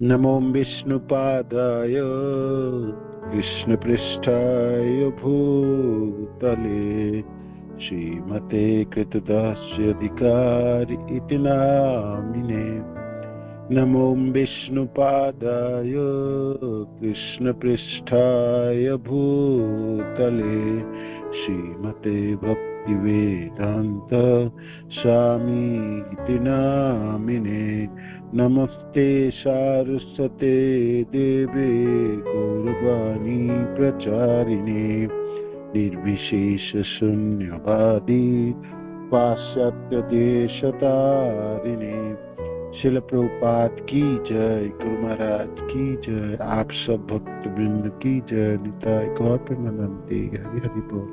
नमो विष्णुपादाय कृष्णपृष्ठाय भूतले श्रीमते कृतदास्याधिकारी इति नामिने। नमो विष्णुपादाय कृष्णपृष्ठाय भूतले श्रीमते भक्तिवेदांत स्वामी इति नामिने। नमस्ते सारस्वते देवे गौरवाणी प्रचारिणे निर्विशेष शून्यवादी पाश्चात्य देशतारिणे। शिल प्रभुपाद की जय, गुरु महाराज की जय, आप सब भक्त वृंद की जय। निताय गौर प्रेमानंदे, हरि हरि बोल।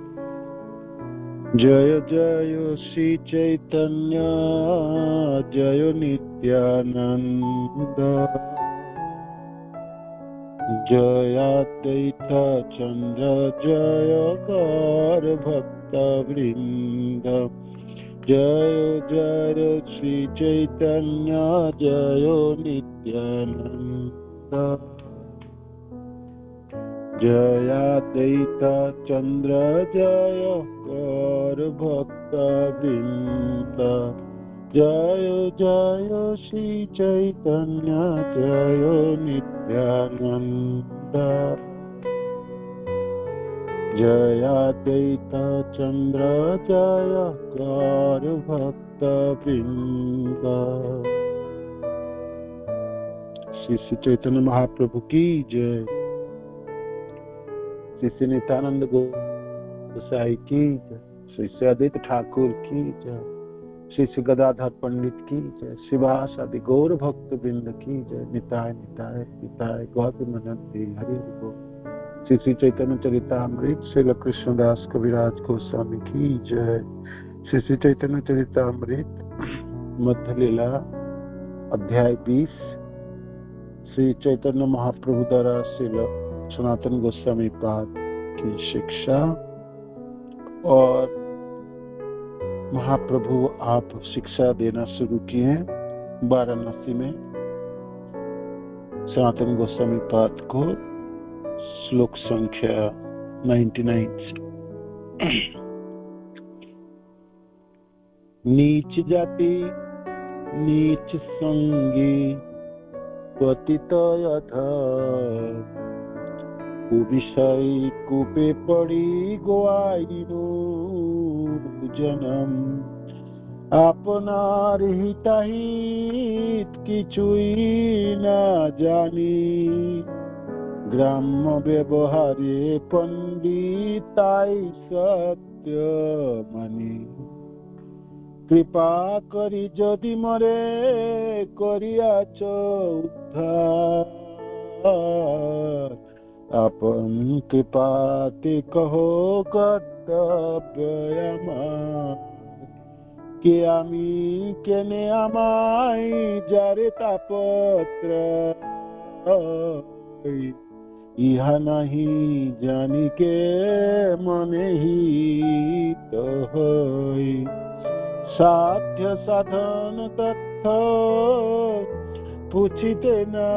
जय जय श्री चैतन्य जय नित्यानंद जय अद्वैत चंद्र जय गौर भक्त वृंद। जय जय श्री चैतन्य जय नित्यानंद जय अद्वैत चंद्र जय गौर भक्त वृंद। जय जय श्री चैतन्य जय नित्यानंद जय अद्वैत चंद्र जय गौर भक्त वृंद। श्री चैतन्य महाप्रभु की जय, श्री नित्यानंद गोसाई की जय, श्री अद्वैत ठाकुर की जय, श्री गदाधर पंडित की जय, शिवास आदि गौर भक्त वृंद की जय। निताय निताय निताय गौर प्रेमानंदे, हरि हरि बोल। श्री चैतन्य चरितामृत श्री कृष्णदास कविराज गोस्वामी की जय। श्री चैतन्य चरितामृत मध्य लीला अध्याय 20 श्री चैतन्य महाप्रभु द्वारा श्री सनातन गोस्वामी पाद की शिक्षा। और महाप्रभु आप शिक्षा देना शुरू किए वाराणसी में सनातन गोस्वामी पाद को। श्लोक संख्या 99। नीच जाति नीच संगी पतित अधम कुविषय कूपे पड़ी गोआइनो जन्म। आपनार हिताहित किछुई ना जानी ग्राम्य व्यवहारे पंडिताई सत्य मानी। कृपा करी जदि मरे करियाच उद्धार। आपन कृपाते कहो कर्तव्य আমার কে আমি কেনে আমায় যারে তাপত্র ইহা নাহি জানি কে মনে হিত হই। সাধ্য সাধন তথ্য পুছিতে না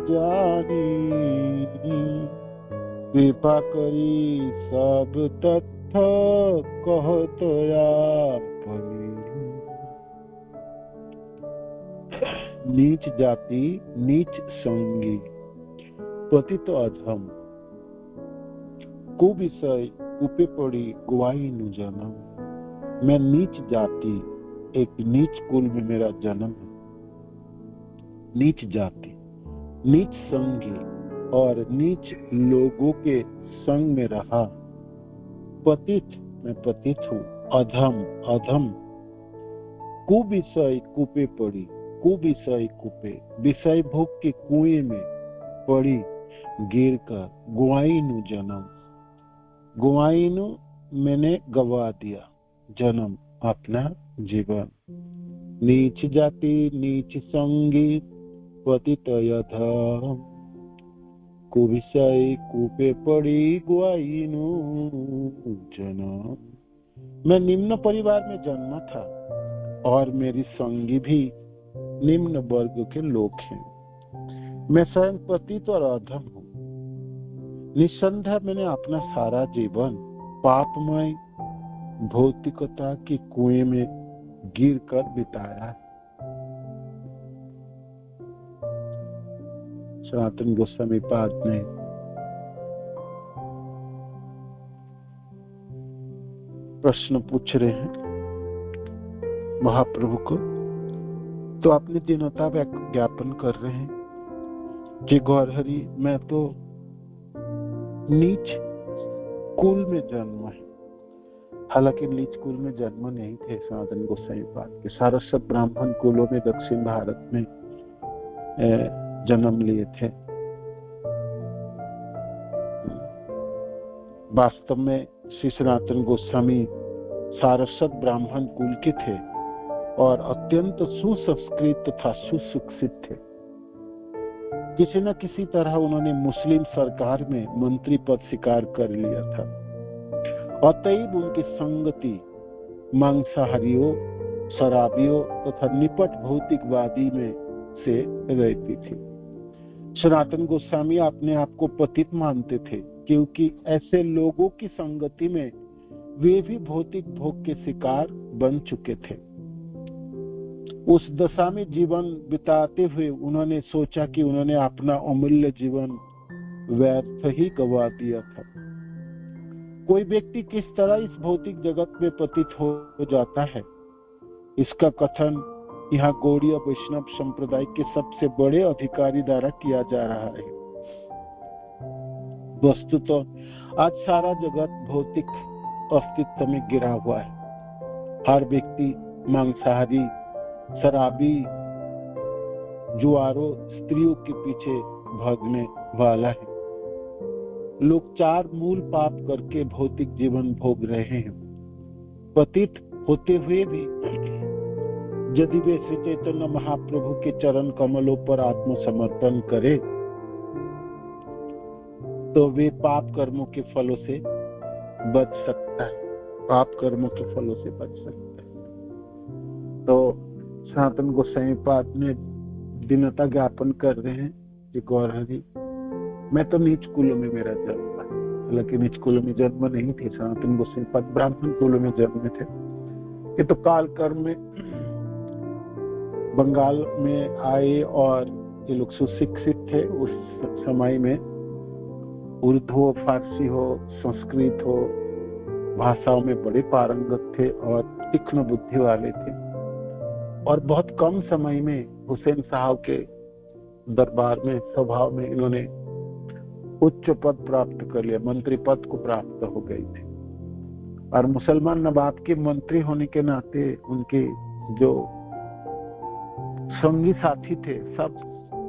জানি कृपा करी सब तथ्य कहो तो आपनी। नीच जाति नीच संगी पतित अधम कुविषय कूपे पड़ी गुआई नु जन्म। मैं नीच जाति, एक नीच कुल में मेरा जन्म है। नीच जाति नीच संगी और नीच लोगों के संग में रहा। पतित मैं पतित हूँ। अधम अधम कुविषय कूपे पड़ी। कुविषय कूपे विषय भोग के कुएं में पड़ी गिर कर। गुआइनु जन्म, गुआइनु मैंने गवा दिया जन्म अपना जीवन। नीच जाति नीच संगी पतित अधम कुविषय कूपे पड़ी गुआइनु जन्म। मैं निम्न परिवार में जन्मा था और मेरी संगी भी निम्न वर्ग के लोग हैं। मैं स्वयं पतित और अधम हूँ। निस्संदेह मैंने अपना सारा जीवन पापमय भौतिकता के कुएं में गिरकर बिताया। सनातन गोस्वामी पाद ने प्रश्न पूछ रहे हैं महाप्रभु को, तो अपनी दीनता ज्ञापन कर रहे हैं कि गौरहरि मैं तो नीच कुल में जन्म है। हालांकि नीच कुल में जन्म नहीं थे सनातन गोस्वामी पाद के, सारस्वत ब्राह्मण कुलों में दक्षिण भारत में जन्म लिए थे। वास्तव में श्री सनातन गोस्वामी सारस्वत ब्राह्मण कुल के थे और अत्यंत सुसंस्कृत तथा सुशिक्षित थे। किसी न किसी तरह उन्होंने मुस्लिम सरकार में मंत्री पद स्वीकार कर लिया था। अतएव उनकी संगति मांसाहारियों, शराबियों तथा निपट भौतिकवादी में से रहती थी। सनातन गोस्वामी अपने आप को पतित मानते थे, क्योंकि ऐसे लोगों की संगति में वे भी भौतिक भोग के शिकार बन चुके थे। उस दशा में जीवन बिताते हुए उन्होंने सोचा कि उन्होंने अपना अमूल्य जीवन व्यर्थ ही गवा दिया था। कोई व्यक्ति किस तरह इस भौतिक जगत में पतित हो जाता है, इसका कथन यहाँ गौड़ीय वैष्णव संप्रदाय के सबसे बड़े अधिकारी द्वारा किया जा रहा है। वस्तुतः आज सारा जगत भौतिक अस्तित्व में गिरा हुआ है। हर व्यक्ति मांसाहारी, शराबी, जुआरों, स्त्रियों के पीछे भागने वाला है। लोग चार मूल पाप करके भौतिक जीवन भोग रहे हैं। पतित होते हुए भी यदि वे श्री चैतन्य महाप्रभु के चरण कमलों पर आत्मसमर्पण करें तो वे पाप कर्मों के फलों से बच सकता है। पाप कर्मों के फलों से बच सकता है। तो सनातन गोस्वामी पाद ने दीनता ज्ञापन कर रहे हैं कि गौरहरि मैं तो नीच कुलों में मेरा जन्म है। हालांकि नीच कुलों में जन्म नहीं थे सनातन गोस्वामी पाद, ब्राह्मण कुलों में जन्म थे। ये तो काल कर्म में बंगाल में आए और ये लोग सुशिक्षित थे। उस समय में उर्दू हो, फारसी हो, संस्कृत हो, भाषाओं में बड़े पारंगत थे और तीक्ष्ण बुद्धि वाले थे। और बहुत कम समय में हुसैन साहब के दरबार में, सभाओं में इन्होंने उच्च पद प्राप्त कर लिया, मंत्री पद को प्राप्त हो गए थे। और मुसलमान नवाब के मंत्री होने के नाते उनके जो संगी साथी थे सब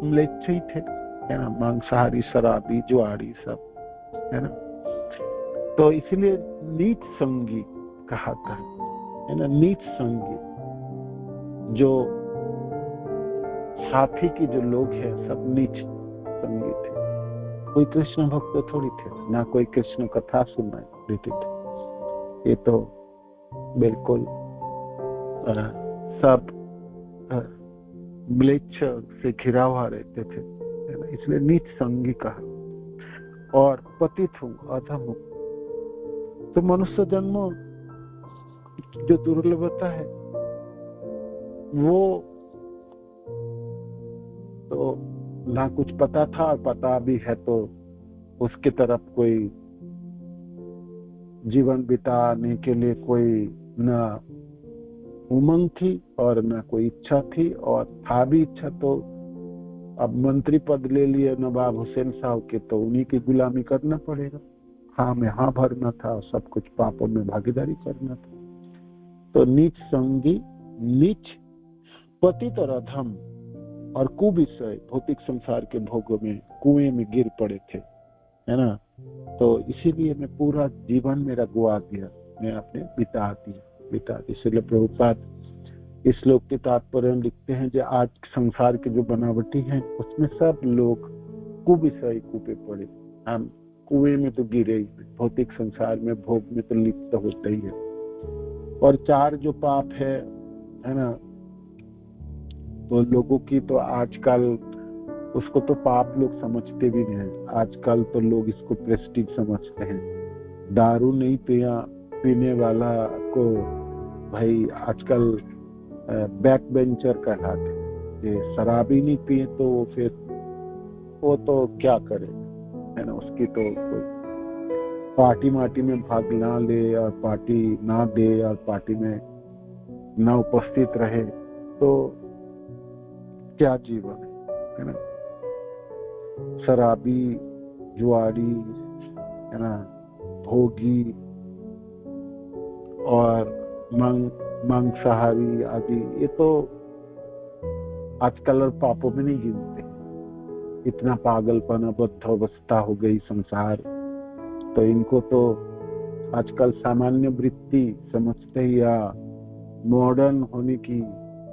म्लेच्छ ही थे, है ना, मांसाहारी, शराबी, जुआरी सब, है ना। तो इसलिए नीच संगी कहा था, है ना। नीच संगी जो साथी की जो लोग हैं सब नीच संगी थे। कोई कृष्ण भक्त थोड़ी थे, ना कोई कृष्ण कथा सुनना देते थे। ये तो बिल्कुल सब म्लेच्छ से घिरा हुआ रहते थे, है ना। इसलिए नीच संगी कहा। और पतित हूँ, अधम हूँ। तो मनुष्य जन्म जो दुर्लभता है वो तो ना कुछ पता था और पता भी है तो उसके तरफ कोई जीवन बिताने के लिए कोई ना उमंग थी और ना कोई इच्छा थी। और था भी इच्छा तो अब मंत्री पद ले लिए नवाब हुसैन साहब के, तो उन्हीं की गुलामी करना पड़ेगा। हाँ में हाँ भरना था, सब कुछ पापों में भागीदारी करना था। तो नीच संगी, नीच, पतित और अधम और कुविषय भौतिक संसार के भोगों में कुएं में गिर पड़े थे, है ना। तो इसीलिए मैं पूरा जीवन मेरा गुआ दिया, मैं अपने बिता दिया। इसलिए प्रभुपाद इस श्लोक के तात्पर्य लिखते हैं जो आज संसार के जो बनावटी हैं उसमें सब लोग कुविषय कूपे पड़े। हम कुएं में तो गिरे ही, भौतिक संसार में भोग में तो लिप्त होते ही है। और चार जो पाप है ना, तो लोगों की तो आजकल उसको तो पाप लोग समझते भी नहीं। आजकल तो लोग इसको प्रेस्टीज समझते हैं। दारू नहीं पीने वाला को भाई आजकल बैक बेंचर कहलाते। ये शराबी नहीं पिए तो फिर वो तो क्या करे, है ना। उसकी तो कोई पार्टी मार्टी में भाग ना ले और पार्टी ना दे और पार्टी में ना उपस्थित रहे तो क्या जीवन है ना। शराबी, जुआरी, है ना, भोगी और मांसाहारी आदि, ये तो आजकल और पापों में नहीं गिनते। इतना पागलपना, बद्धावस्था हो गई संसार, तो इनको तो आजकल सामान्य वृत्ति समझते ही या मॉडर्न होने की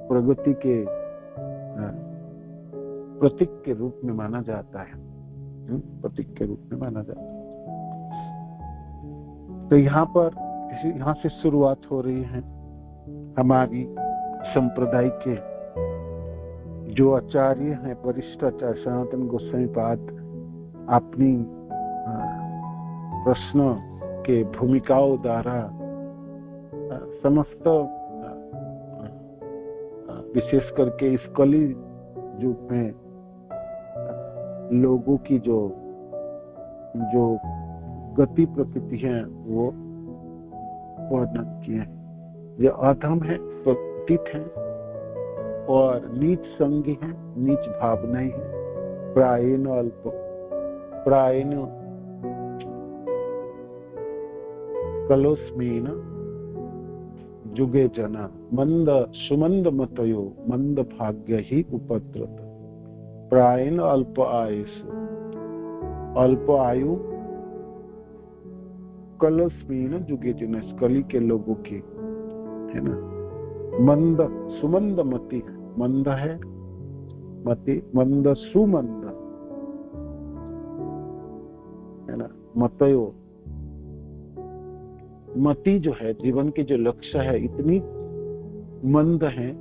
प्रगति के प्रतीक के रूप में माना जाता है। प्रतीक के रूप में माना जाता है। तो यहाँ से शुरुआत हो रही है हमारी संप्रदाय के जो आचार्य हैं, वरिष्ठ आचार्य सनातन गोस्वामी पाद अपनी प्रश्न के भूमिकाओं द्वारा समस्त विशेष करके इस कली युग में लोगों की जो गति प्रकृति है वो वर्णन किए हैं। जो अधम है, पतित है और नीच संगी है, नीच भावनाएं है। प्रायेण कलोस्मीन जुगे जना मंद सुमंद मतयो मंद भाग्य ही उपद्रत। प्रायेण अल्प आयु कलस्मीन जुगे जना, कली के लोगों की, है ना, मंद सुमंद मति है। मंद है मति, मंद सुमंद, है ना। मतयो मति जो है, जीवन के जो लक्ष्य है, इतनी मंद है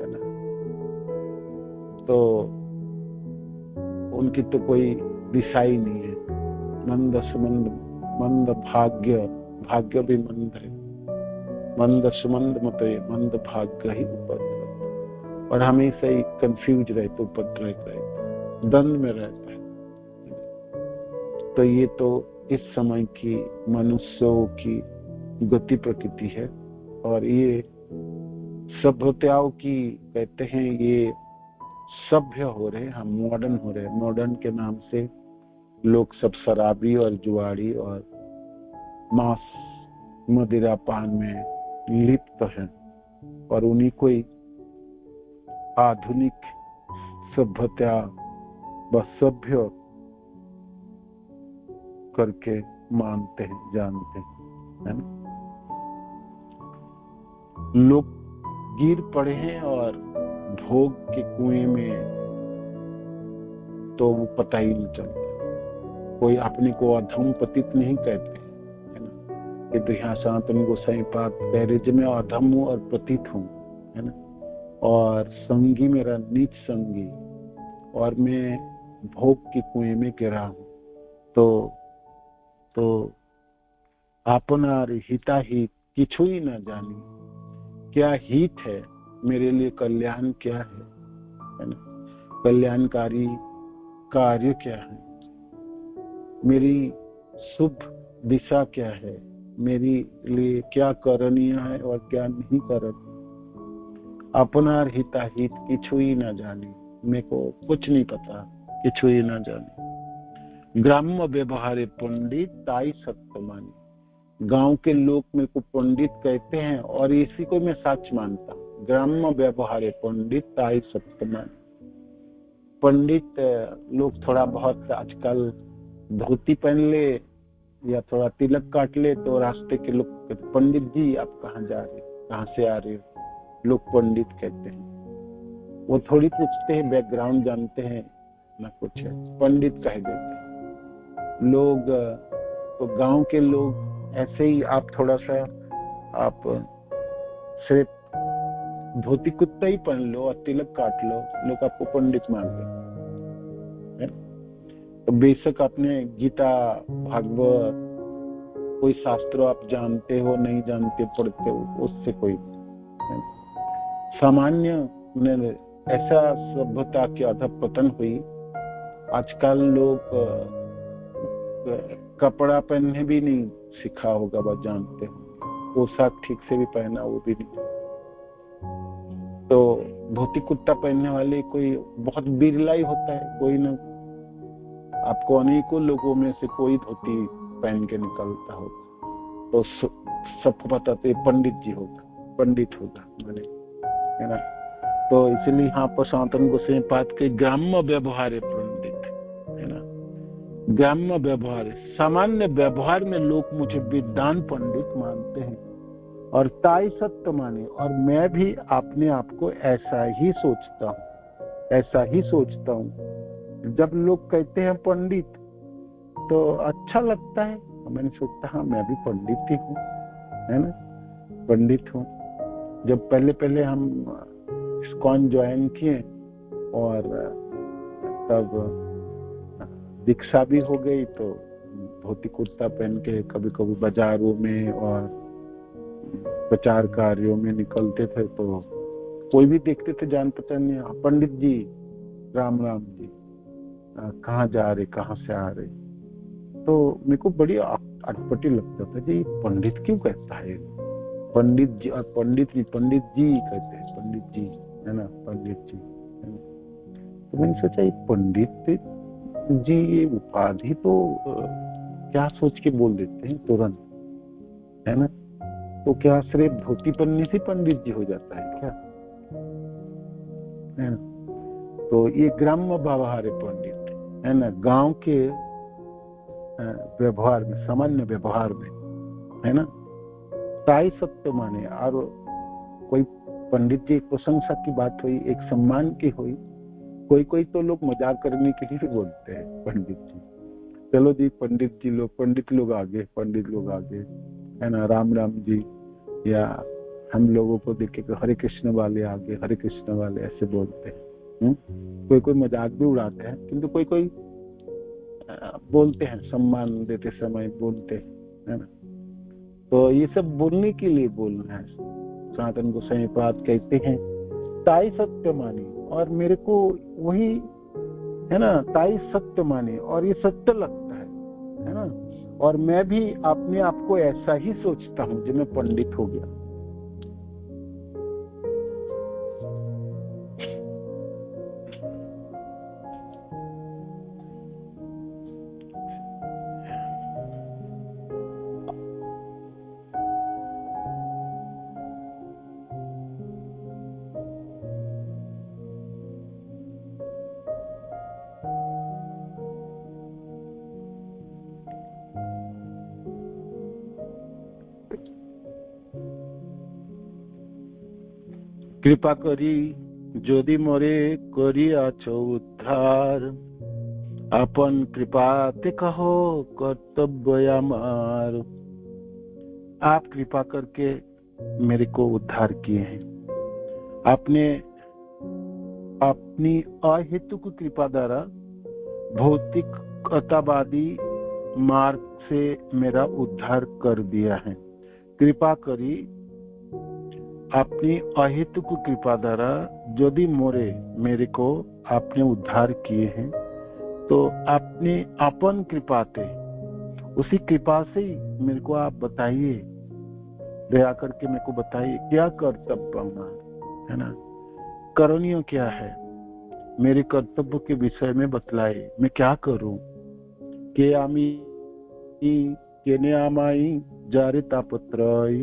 ना, तो उनकी तो कोई दिशा ही नहीं है। मंद सुमंद, मंद भाग्य भी मंद है। मंद सुमंद मतये मंद भाग्य ही उपद्रव, और हमेशा ही कंफ्यूज रहते, उपद्रव रहते, द्वंद में रहता है। तो ये तो इस समय की मनुष्यों की गति प्रकृति है। और ये सभ्यताओं की कहते हैं, ये सभ्य हो रहे, हम मॉडर्न हो रहे। मॉडर्न के नाम से लोग सब शराबी और जुआरी और मांस मदिरा पान में लिप्त हैं, और उन्हीं को ही आधुनिक सभ्यता व सभ्य करके मानते हैं, जानते हैं, है ना। लोग गिर पड़े हैं और भोग के कुएं में, तो वो पता ही नहीं चलता। कोई अपने को अधम पतित नहीं कहते, है ना। कि तो यहाँ सनातन गोसाई पाद कह रहे, जो मैं अधम हूँ और पतित हूँ, है ना, और संगी मेरा नीच संगी, और मैं भोग के कुएं में गिरा हूँ। तो अपनार हिताहित किछु ही न जानी, क्या हित है मेरे लिए, कल्याण क्या है ना, कल्याणकारी कार्य क्या है, मेरी शुभ दिशा क्या है, मेरे लिए क्या करणीय है और क्या नहीं करणीय। अपनार हिताहित किछु ही न जानी, मेरे को कुछ नहीं पता, किछु ही न जानी। ग्राम्य व्यवहारे पंडित ताई सत्य मानी। गांव के लोग मेरे को पंडित कहते हैं और इसी को मैं सच मानता हूँ। ग्राम्य व्यवहारे पंडित ताई सत्य मानी। पंडित लोग थोड़ा बहुत आजकल धोती पहन ले या थोड़ा तिलक काट ले तो रास्ते के लोग कहते, पंडित जी आप कहाँ जा रहे, कहाँ से आ रहे हो, लोग पंडित कहते हैं। वो थोड़ी पूछते हैं, बैकग्राउंड जानते हैं ना कुछ है, पंडित कह देते हैं लोग। तो गांव के लोग ऐसे ही, आप थोड़ा सा आप सिर्फ धोती कुत्ता ही पहन लो और तिलक काट लो, लोग आपको पंडित मान लें। है? तो बेशक आपने गीता, भागवत, कोई शास्त्र आप जानते हो नहीं जानते, पढ़ते हो, उससे कोई है? सामान्य ऐसा सभ्यता की अधपतन हुई। आजकल लोग कपड़ा पहनने भी नहीं सीखा होगा, बस जानते हो, पोशाक ठीक से भी पहना वो भी नहीं। तो धोती कुर्ता पहनने वाले कोई बहुत बिरला ही होता है, कोई ना, आपको अनेकों लोगों में से कोई धोती पहन के निकलता हो तो सबको पता तो पंडित जी होगा, पंडित होगा मैंने, है ना। तो इसलिए यहाँ पर सनातन गोसाई पाद के ग्राम्य व्यवहार पंडित, है ना, ग्राम्य व्यवहार, सामान्य व्यवहार में लोग मुझे विद्वान पंडित मानते हैं और ताई सत्य माने, और मैं भी अपने आप को ऐसा ही सोचता हूँ, ऐसा ही सोचता हूँ। जब लोग कहते हैं पंडित तो अच्छा लगता है, मैंने सोचता हाँ मैं भी पंडित ही हूँ, है ना, पंडित हूँ। जब पहले हम इस्कॉन ज्वाइन किए और तब दीक्षा भी हो गई, तो धोती कुर्ता पहन के कभी कभी बाजारों में और प्रचार कार्यों में निकलते थे, तो कोई भी देखते थे जान पहचान, पंडित जी राम राम जी, कहाँ जा रहे, कहाँ से आ रहे। तो मेरे को बड़ी अटपटी लगता था जी, पंडित क्यों कहता है, पंडित जी, और पंडित जी कहते हैं, पंडित जी, है ना, पंडित जी, है ना। तो मैंने सोचा ये पंडित जी ये उपाधि तो क्या सोच के बोल देते हैं तुरंत, है ना। तो क्या सिर्फ धोती पहनने से पंडित जी हो जाता है क्या, है ना। तो ये ग्राम्य व्यवहार पंडित, है ना, गांव के व्यवहार में, सामान्य व्यवहार में, है ना, ताई सत्य माने। और कोई पंडित जी, एक प्रशंसा की बात हुई, एक सम्मान की हुई, कोई तो लोग मजाक करने के लिए भी बोलते हैं पंडित जी, चलो जी पंडित जी लोग, पंडित लोग आगे, पंडित लोग आगे, है ना, राम राम जी, या हम लोगों को देख के हरे कृष्ण वाले आगे, हरे कृष्ण वाले, ऐसे बोलते हैं। कोई मजाक भी उड़ाते हैं, किंतु कोई बोलते हैं, सम्मान देते समय बोलते हैं, है ना। तो ये सब बोलने के लिए बोलना है। सनातन गोसाई पाद कहते हैं ताई सत्य माने, और मेरे को वही, है ना, ताई सत्य माने, और ये सत्य लगता है ना। और मैं भी अपने आप को ऐसा ही सोचता हूँ जो मैं पंडित हो गया। कृपा करी यदि मोरे करियाछ उद्धार, अपन कृपाते कहो कर्तव्य आमार। आप कृपा करके मेरे को उद्धार किए हैं, आपने अपनी अहेतुक कृपा द्वारा भौतिकतावादी मार्ग से मेरा उद्धार कर दिया है। कृपा करी अपनी अहेतुक कृपा द्वारा यदि मोरे मेरे को आपने उद्धार किए हैं, तो अपने अपन कृपाते, उसी कृपा से ही मेरे को आप बताइए, दया करके मेरे को बताइए क्या कर्तव्य है ना, करणीय क्या है, मेरे कर्तव्य के विषय में बतलाए, मैं क्या करूं। के आमी केने आमाई जारे तापत्रय,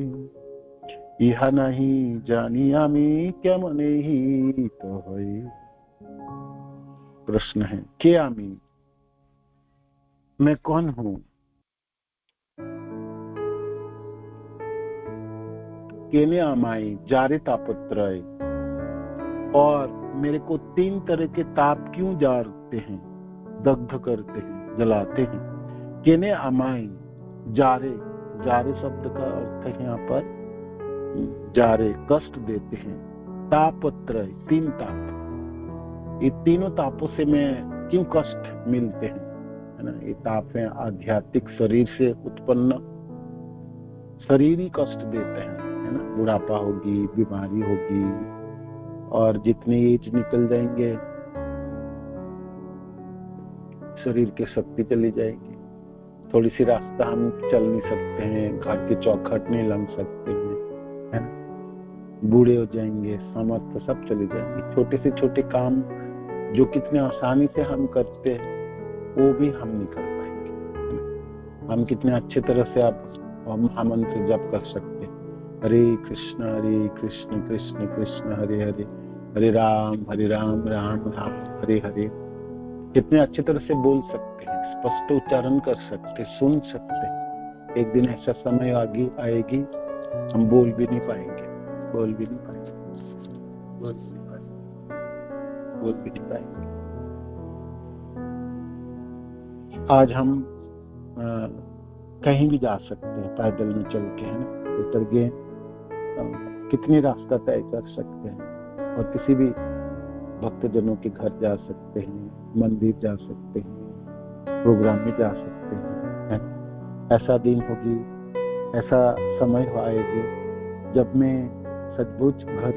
इहा नहीं जानी आमी क्या मने ही तो है। प्रश्न है, के आमी, मैं कौन हूं। केने आमाई जारे तापत्रय, और मेरे को 3 तरह के ताप क्यों जाते हैं, दग्ध करते हैं, जलाते हैं। केने आमाई, जारे, जारे शब्द का अर्थ है यहाँ पर जारे, कष्ट देते हैं। तापत्रय, 3 ताप, ये तीनों तापों से मैं क्यों कष्ट मिलते हैं, है ना। ये ताप है आध्यात्मिक शरीर से उत्पन्न, शरीर ही कष्ट देते हैं, है ना। बुढ़ापा होगी, बीमारी होगी, और जितनी एज निकल जाएंगे शरीर की शक्ति चली जाएगी। थोड़ी सी रास्ता हम चल नहीं सकते हैं, घर के चौखट नहीं लंघ सकते हैं, है ना। बूढ़े हो जाएंगे, सामर्थ्य तो सब चले जाएंगे। छोटे से छोटे काम जो कितने आसानी से हम करते हैं वो भी हम नहीं कर पाएंगे। हम कितने अच्छे तरह से आप महामंत्र जप कर सकते हैं, हरे कृष्ण कृष्ण कृष्ण हरे हरे, हरे राम राम राम हरे हरे। कितने अच्छे तरह से बोल सकते हैं, स्पष्ट उच्चारण कर सकते, सुन सकते। एक दिन ऐसा समय आएगी हम बोल भी नहीं पाएंगे, बोल भी नहीं पाएंगे, बोल भी नहीं पाएंगे, बोल भी नहीं पाएंगे। आज हम कहीं भी जा सकते हैं पैदल में चल के, है ना। उतर गए कितनी रास्ता तय कर सकते हैं, और किसी भी भक्तजनों के घर जा सकते हैं, मंदिर जा सकते हैं, प्रोग्राम में जा सकते हैं, है। ऐसा दिन होगी, ऐसा समय आएगी जब मैं सचमुच घर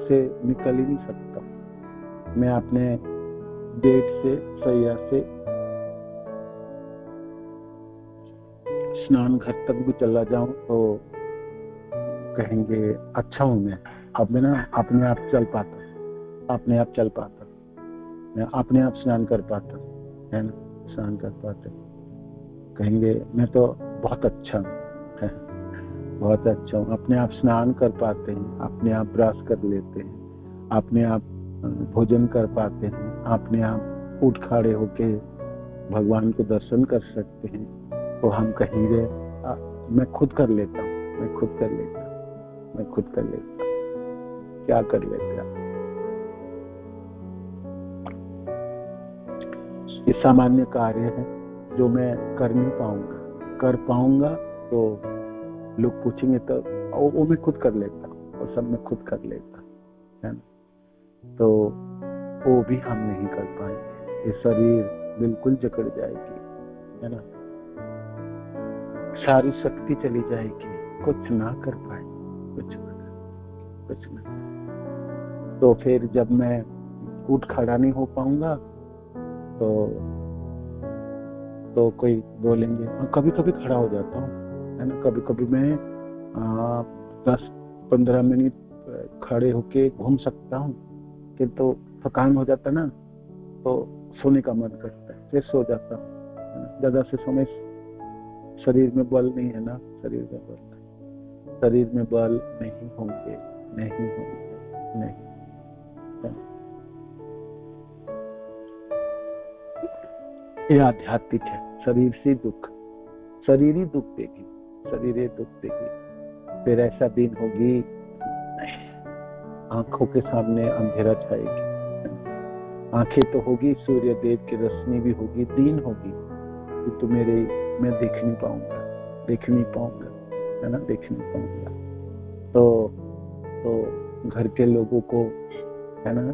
से निकल ही नहीं सकता। मैं अपने बेड से, सैया से स्नान घर तक भी चला जाऊं तो कहेंगे अच्छा हूं मैं। अब मैं ना अपने आप चल पाता, अपने आप चल पाता, मैं अपने आप स्नान कर पाता, है ना, स्नान कर पाता। कहेंगे मैं तो बहुत अच्छा हूँ, बहुत अच्छा हूँ। अपने आप स्नान कर पाते हैं, अपने आप ब्रश कर लेते हैं, अपने आप भोजन कर पाते हैं, अपने आप उठ खड़े होके भगवान को दर्शन कर सकते हैं। तो हम कहेंगे मैं खुद कर लेता हूँ, मैं खुद कर लेता हूँ, मैं खुद कर लेता हूँ। क्या कर लेते आप? ये सामान्य कार्य है जो मैं कर नहीं पाऊंगा। कर पाऊंगा तो लोग पूछेंगे तो वो मैं खुद कर लेता हूँ, और सब मैं खुद कर लेता, है ना। तो वो भी हम नहीं कर पाएंगे। ये शरीर बिल्कुल जकड़ जाएगी, है ना। सारी शक्ति चली जाएगी, कुछ ना कर पाए, कुछ ना। तो फिर जब मैं उठ खड़ा नहीं हो पाऊंगा तो कोई बोलेंगे, कभी कभी खड़ा हो जाता हूँ, है ना। कभी कभी मैं 10-15 मिनट खड़े होके घूम सकता हूँ, फिर तो थकान हो जाता ना, तो सोने का मन करता है, फिर सो जाता हूँ। ज्यादा से सोने शरीर में बल नहीं है ना, शरीर में बल नहीं होंगे। ये आध्यात्मिक है। शरीर से दुख, शरीर ही दुख देगी, शरीर ही दुख देगी। फिर ऐसा दिन होगी आंखों के सामने अंधेरा छाएगी। आंखें तो होगी, सूर्य देव की रोशनी भी होगी, दिन होगी कि मैं देख नहीं पाऊंगा, है ना, देख नहीं पाऊंगा। तो घर के लोगों को, है ना,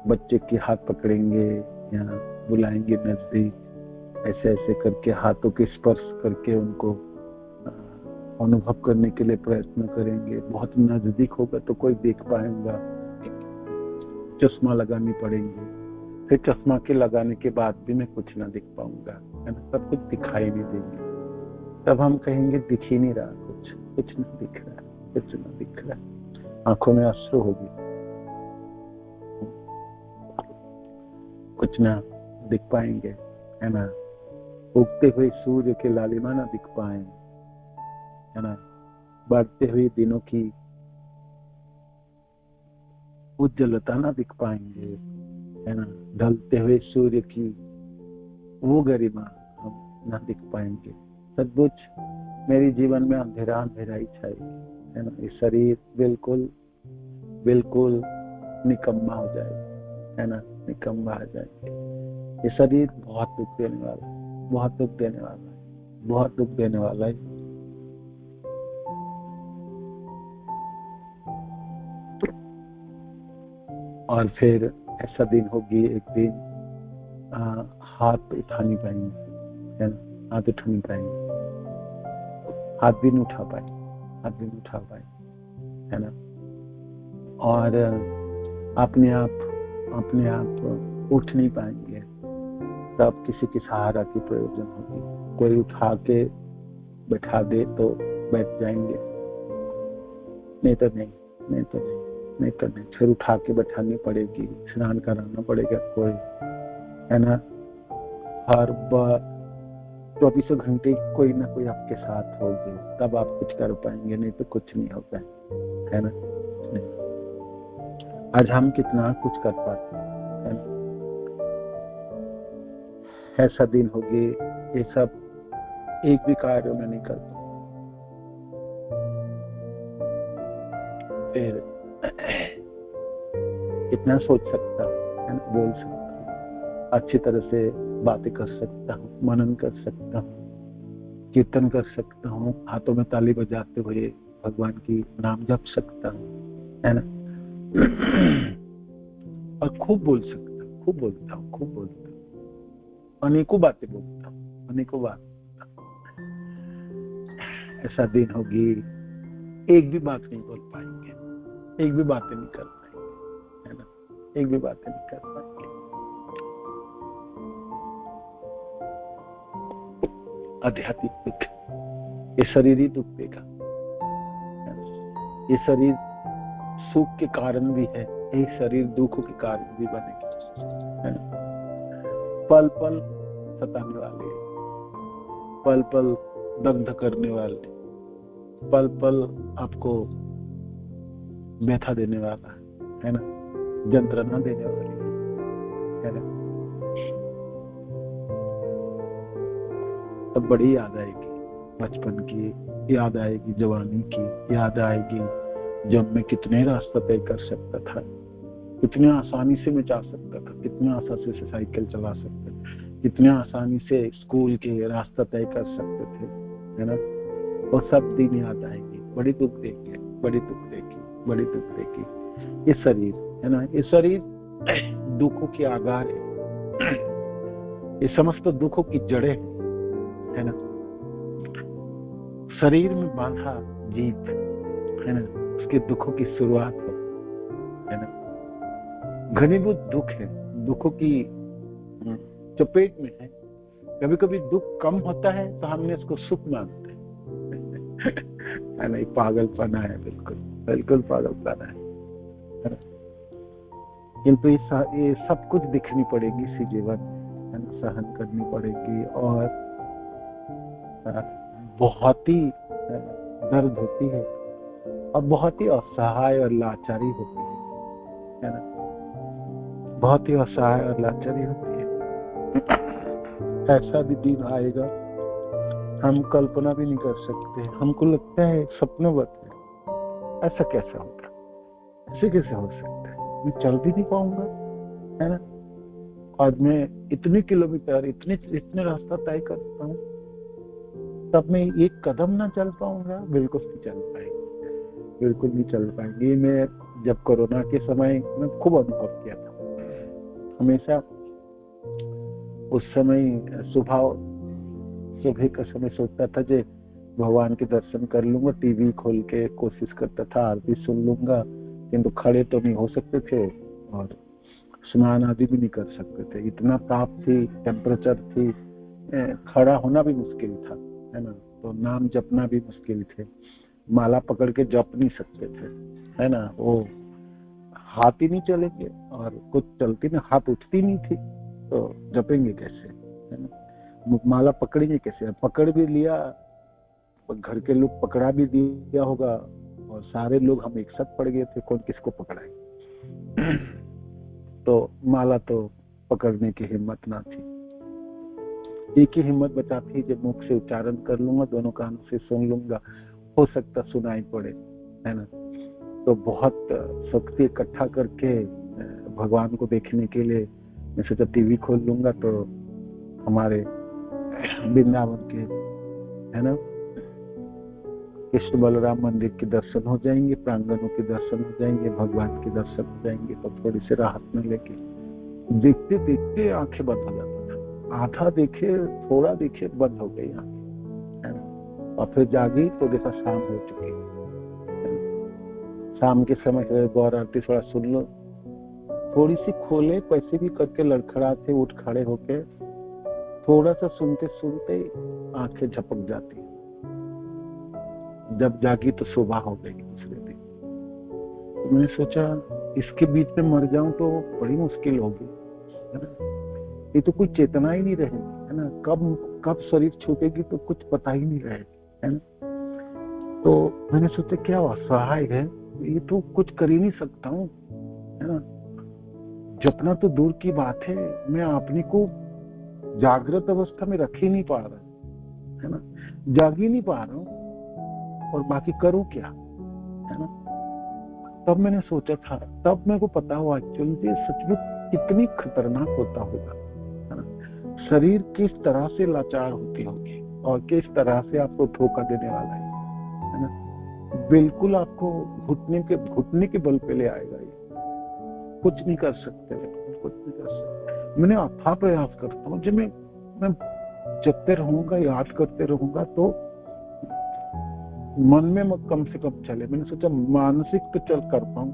बच्चे के हाथ पकड़ेंगे या बुलाएंगे नजदीक, ऐसे ऐसे करके हाथों के स्पर्श करके उनको अनुभव करने के लिए प्रयत्न करेंगे। बहुत नजदीक होगा तो कोई देख पाएगा, चश्मा लगानी पड़ेगी। फिर चश्मा के लगाने के बाद भी मैं कुछ ना दिख पाऊंगा, है ना, सब कुछ दिखाई नहीं देंगे। तब हम कहेंगे दिख ही नहीं रहा, कुछ नहीं दिख रहा, कुछ ना दिख रहा। आंखों में अश्रु होगी, कुछ ना दिख पाएंगे, है ना। उगते हुए सूर्य के लालिमा ना दिख पाए, है ना। बढ़ते हुए दिनों की उज्ज्वलता ना दिख पाएंगे, है ना। ढलते हुए सूर्य की वो गरिमा हम ना दिख पाएंगे। सचमुच मेरे जीवन में अंधेरा ही छाएगी, है ना। ये शरीर बिल्कुल निकम्मा हो जाएगा, है ना, निकम्मा हो जाएगा। ये शरीर बहुत दुख देने वाला है, बहुत दुख देने वाला है। और फिर ऐसा दिन होगी एक दिन हाथ उठा नहीं पाएंगे, है ना, हाथ उठा नहीं पाएंगे, हाथ भी नहीं उठा पाए, है ना। और अपने आप उठ नहीं पाएंगे, तब किसी के सहारा की प्रयोजन होगी। कोई उठा के बैठा दे तो बैठ जाएंगे, नहीं तो नहीं, फिर उठा के बैठानी पड़ेगी, स्नान कराना पड़ेगा कोई, है ना। हर बार 24 घंटे कोई ना कोई आपके साथ होगी, तब आप कुछ कर पाएंगे, नहीं तो कुछ नहीं हो पाएगा, है ना। आज हम कितना कुछ कर पाते हैं, ऐसा दिन हो गए ये सब एक भी कार्य में नहीं कर पाते। फिर कितना सोच सकता हूँ, बोल सकता हूँ, अच्छी तरह से बातें कर सकता हूँ, मनन कर सकता हूँ, कीर्तन कर सकता हूँ, हाथों में ताली बजाते हुए भगवान की नाम जप सकता हूँ, है ना। और खूब बोल सकता हूँ, खूब बोलता हूँ, अनेकों बातें बोलता हूँ, अनेकों बात। ऐसा दिन होगी एक भी बात नहीं बोल पाएंगे, एक भी बातें नहीं कर पाएंगे, है ना, एक भी बातें नहीं कर पाएंगे। आध्यात्मिक दुख, ये शरीर ही दुख देगा, ये शरीर सुख के कारण भी है, ये शरीर दुखों के कारण भी बनेगा, है ना। पल पल सताने वाले, पल पल दग्ध करने वाले, पल पल आपको व्यथा देने वाला है ना, यंत्रणा देने वाली, है ना। तब बड़ी याद आएगी बचपन की, याद आएगी जवानी की, याद आएगी जब मैं कितने रास्ता तय कर सकता था, कितने आसानी से मैं जा सकता था, कितने आसानी से साइकिल चला सकते थे, कितने आसानी से स्कूल के रास्ता तय कर सकते थे, है ना। वो सब दिन याद आएंगे, बड़ी दुख देगी, बड़ी दुख देगी। ये शरीर, है ना, ये शरीर दुखों की आगार है, ये समस्त दुखों की जड़ें है ना। शरीर में बांधा जीव, है ना, उसके दुखों की शुरुआत है ना। घनीभूत दुख है, दुखों की चपेट में है। कभी कभी दुख कम होता है तो हमने उसको सुख मानते हैं, नहीं, पागलपना है, बिल्कुल पागलपना है ना। किंतु ये सब कुछ दिखनी पड़ेगी इसी जीवन में, है ना, सहन करनी पड़ेगी, और बहुत ही दर्द होती है, और बहुत ही असहाय और लाचारी होती है ना, बहुत ही असहाय और लाचारी होती है। ऐसा भी दिन आएगा हम कल्पना भी नहीं कर सकते, हमको लगता है सपनोवत है, ऐसा कैसा होगा, ऐसे कैसे हो सकता है, मैं चल भी नहीं पाऊंगा, है ना, और मैं इतने किलोमीटर इतने रास्ता तय करता हूँ, तब मैं एक कदम ना चल पाऊंगा, बिल्कुल नहीं चल पाएंगे। मैं जब कोरोना के समय में खूब अनुभव किया था, हमेशा उस समय सुबह का समय सोचता था कि भगवान के दर्शन कर लूंगा, टीवी खोल के कोशिश करता था, आरती सुन लूंगा, किंतु खड़े तो नहीं हो सकते थे और स्नान आदि भी नहीं कर सकते थे, इतना ताप थी, टेम्परेचर थी, खड़ा होना भी मुश्किल था, है ना। तो नाम जपना भी मुश्किल थे, माला पकड़ के जप नहीं सकते थे, है ना, वो हाथ ही नहीं चलेंगे और कुछ चलती ना, हाथ उठती नहीं थी, तो जपेंगे कैसे, है ना, माला पकड़ेंगे कैसे, पकड़ भी लिया, घर के लोग पकड़ा भी दिया होगा, और सारे लोग हम एक साथ पड़ गए थे, कौन किसको पकड़ाए। तो माला तो पकड़ने की हिम्मत ना थी, एक ही हिम्मत बचा थी जब मुख से उच्चारण कर लूंगा, दोनों कानों से सुन लूंगा, हो सकता सुनाई पड़े, है ना। तो बहुत शक्ति इकट्ठा करके भगवान को देखने के लिए मैं सोचा टीवी खोल लूंगा तो हमारे वृंदावन के, है ना, कृष्ण बलराम मंदिर के दर्शन हो जाएंगे, प्रांगणों के दर्शन हो जाएंगे, भगवान के दर्शन हो जाएंगे, तो थोड़ी सी राहत मिलेगी, देखते देखते आंखें बंद हो जाता था, आधा देखे थोड़ा देखे बंद हो गई आंखें, और फिर जागी तो देखा शाम हो चुकी। शाम के समय गौर आरती थोड़ा सुन लो, थोड़ी सी खोले, कैसे भी करके लड़खड़ाते उठ खड़े होके थोड़ा सा सुनते सुनते आंखें झपक जाती। जब जागी तो सुबह हो गई दूसरे दिन। तो मैंने सोचा इसके बीच में मर जाऊं तो बड़ी मुश्किल होगी, है ना। ये तो कोई चेतना ही नहीं रहेगी, है ना। कब शरीर छूटेगी तो कुछ पता ही नहीं रहेगा, है ना। तो मैंने सोचा क्या असहाय है, ये तो कुछ कर ही नहीं सकता हूँ, है ना। जपना तो दूर की बात है, मैं अपने को जागृत अवस्था में रख ही नहीं पा रहा, है ना, जाग ही नहीं पा रहा हूँ, और बाकी करूँ क्या, है ना। तब मैंने सोचा था, तब मेरे को पता हुआ एक्चुअली सचमुच कितनी खतरनाक होता होगा, है ना। शरीर किस तरह से लाचार होती होगी और किस तरह से आपको धोखा देने वाला है ना। बिल्कुल आपको घुटने के बल पे ले आएगा, ये कुछ नहीं कर सकते, कुछ नहीं कर सकते। मैंने अथाह प्रयास करता हूँ, जब मैं जपते रहूंगा, याद करते रहूंगा तो मन में कम से कम चले। मैंने सोचा मानसिक तो चल कर पाऊं,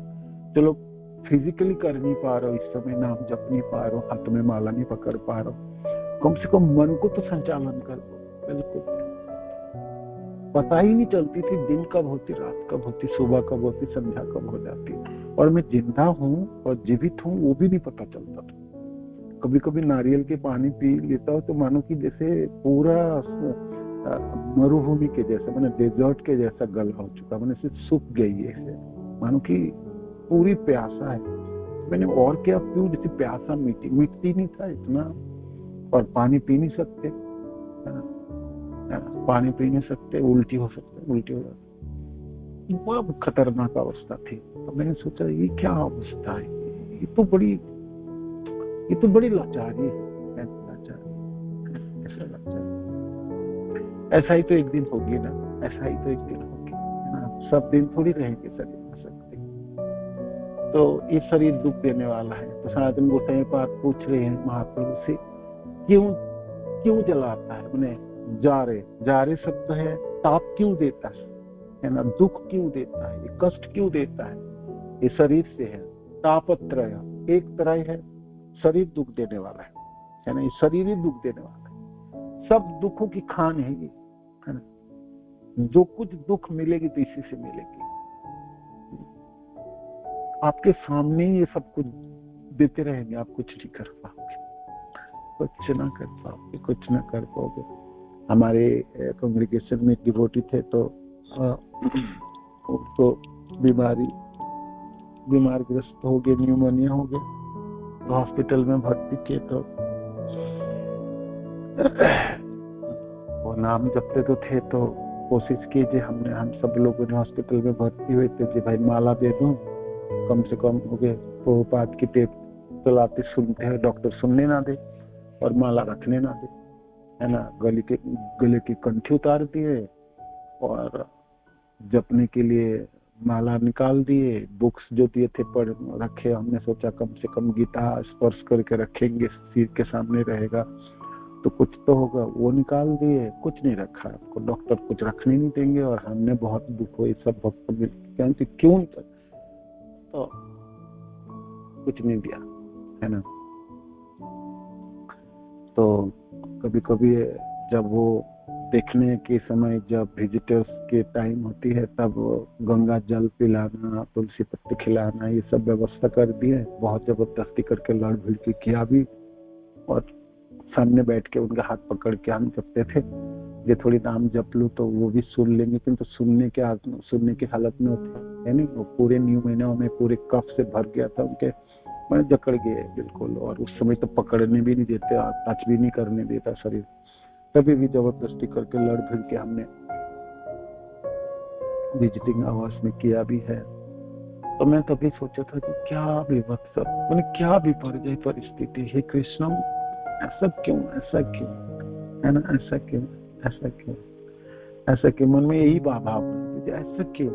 चलो फिजिकली कर नहीं पा रहा हूँ, इस समय नाम जप नहीं पा रहा हूँ, हाथ में माला नहीं पकड़ पा रहा हूँ, कम से कम मन को तो संचालन कर पाऊं। बिल्कुल पता ही नहीं चलती थी दिन कब होती, रात कब होती, सुबह कब होती, संध्या कब हो जाती, और मैं जिंदा हूँ और जीवित हूँ वो भी नहीं पता चलता था। कभी कभी नारियल के पानी पी लेता हूँ तो मानो कि जैसे पूरा मरुभूमि के जैसा, मैंने डेजर्ट के जैसा गला हो चुका, मैंने सिर्फ सूख गई है, मानो कि पूरी प्यासा है। मैंने और क्या पीऊं, जैसे प्यासा मिटती नहीं था इतना, और पानी पी नहीं सकते, है ना, पानी पी नहीं सकते, उल्टी हो सकते, उल्टी हो जाती, बहुत खतरनाक अवस्था थी। तो मैंने सोचा ये क्या अवस्था है, ये तो बड़ी लाचारी है, ऐसा ही तो एक दिन होगी ना, ऐसा ही तो एक दिन होगी ना, सब दिन थोड़ी रहेंगे शरीर में सकते। तो ये शरीर दुख देने वाला है। तो सनातन गोसाई पाद पूछ रहे हैं महाप्रभु से, क्यों जलाता है, मैंने जारे शब्द है, ताप क्यों देता है ना, दुख क्यों देता है, कष्ट क्यों देता है, ये शरीर से है। तापत्रय, एक तरह है शरीर दुख देने वाला है ना, ये शरीर ही दुख देने वाला है, सब दुखों की खान है ये, है ना। जो कुछ दुख मिलेगी तो इसी से मिलेगी, आपके सामने ये सब कुछ देते रहेंगे, आप कुछ नहीं कर पाओगे, कुछ ना कर पाओगे, कुछ ना कर पाओगे। हमारे कांग्रेगेशन में डिवोटी थे, तो उसको बीमारग्रस्त हो गए, न्यूमोनिया हो गया, तो हॉस्पिटल में भर्ती किए। तो वो नाम जपते तो थे, तो कोशिश कीजिए, हम सब लोगों ने हॉस्पिटल में भर्ती हुए थे कि भाई माला दे दूं, कम से कम हो गए, प्रभुपाद की टेप चलाते सुनते हैं, डॉक्टर सुनने ना दे और माला रखने ना दे, है ना। गले की कंठी उतार दिए और जपने के लिए माला निकाल दिए, बुक्स जो दिए थे पढ़ रखे। हमने सोचा कम से कम गीता स्पर्श करके रखेंगे, सिर के सामने रहेगा तो कुछ तो होगा, वो निकाल दिए, कुछ नहीं रखा, आपको डॉक्टर कुछ रखने नहीं देंगे। और हमने बहुत दुख हुई, सब भक्त क्यों तो कुछ नहीं दिया, है ना। तो कभी कभी जब वो देखने के समय, जब विजिटर्स के टाइम होती है, तब गंगा जल पिलाना, तुलसी पत्ती खिलाना, ये सब व्यवस्था कर दी है, बहुत जबरदस्ती करके लड़ भिड़ के किया भी, और सामने बैठ के उनका हाथ पकड़ के हम जपते थे। ये थोड़ी नाम जप लूं तो वो भी सुन लेंगे, किंतु सुनने की हालत में होते है नहीं, वो पूरे न्यू महीनों में पूरे कफ से भर गया था उनके, मैं जकड़ गए बिल्कुल, और उस समय तो पकड़ने भी नहीं देते, टच भी नहीं करने देता शरीर, तभी भी जबरदस्ती करके लड़ भिड़ के हमने विजिटिंग आवर्स में किया भी है। तो मैं तभी सोचा था कि क्या विभत्स, मैंने क्या विपर्जय परिस्थिति है, कृष्ण ऐसा क्यों, है ना, ऐसा क्यों, मन में यही भाव, ऐसा क्यों,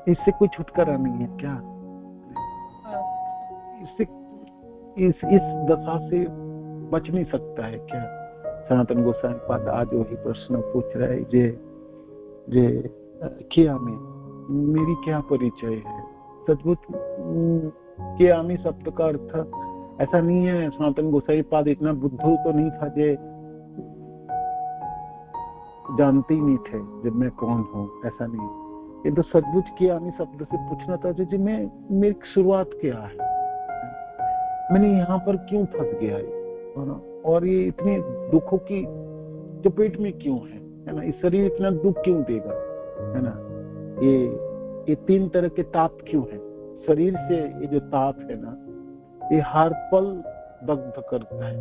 इससे कोई छुटकारा नहीं है क्या, इससे इस दशा से बच नहीं सकता है क्या? सनातन गोसाई पाद आज वही प्रश्न पूछ रहा है, जे कियामी मेरी क्या परिचय है? सचमुच कियामी शब्द का अर्थ ऐसा नहीं है, सनातन गोसाई पाद इतना बुद्धू तो नहीं था जे जानते ही नहीं थे जब मैं कौन हूँ, ऐसा नहीं। ये तो सचमुच कियामी शब्द से पूछना था जी मेरी शुरुआत क्या है, मैंने यहाँ पर क्यों फंस गया है ना, और ये इतने दुखों की चपेट में क्यों है ना, इस शरीर इतना दुख क्यों देगा, है ना, ये 3 तरह के ताप क्यों है शरीर से, ये जो ताप है ना ये हर पल दग्ध करता है,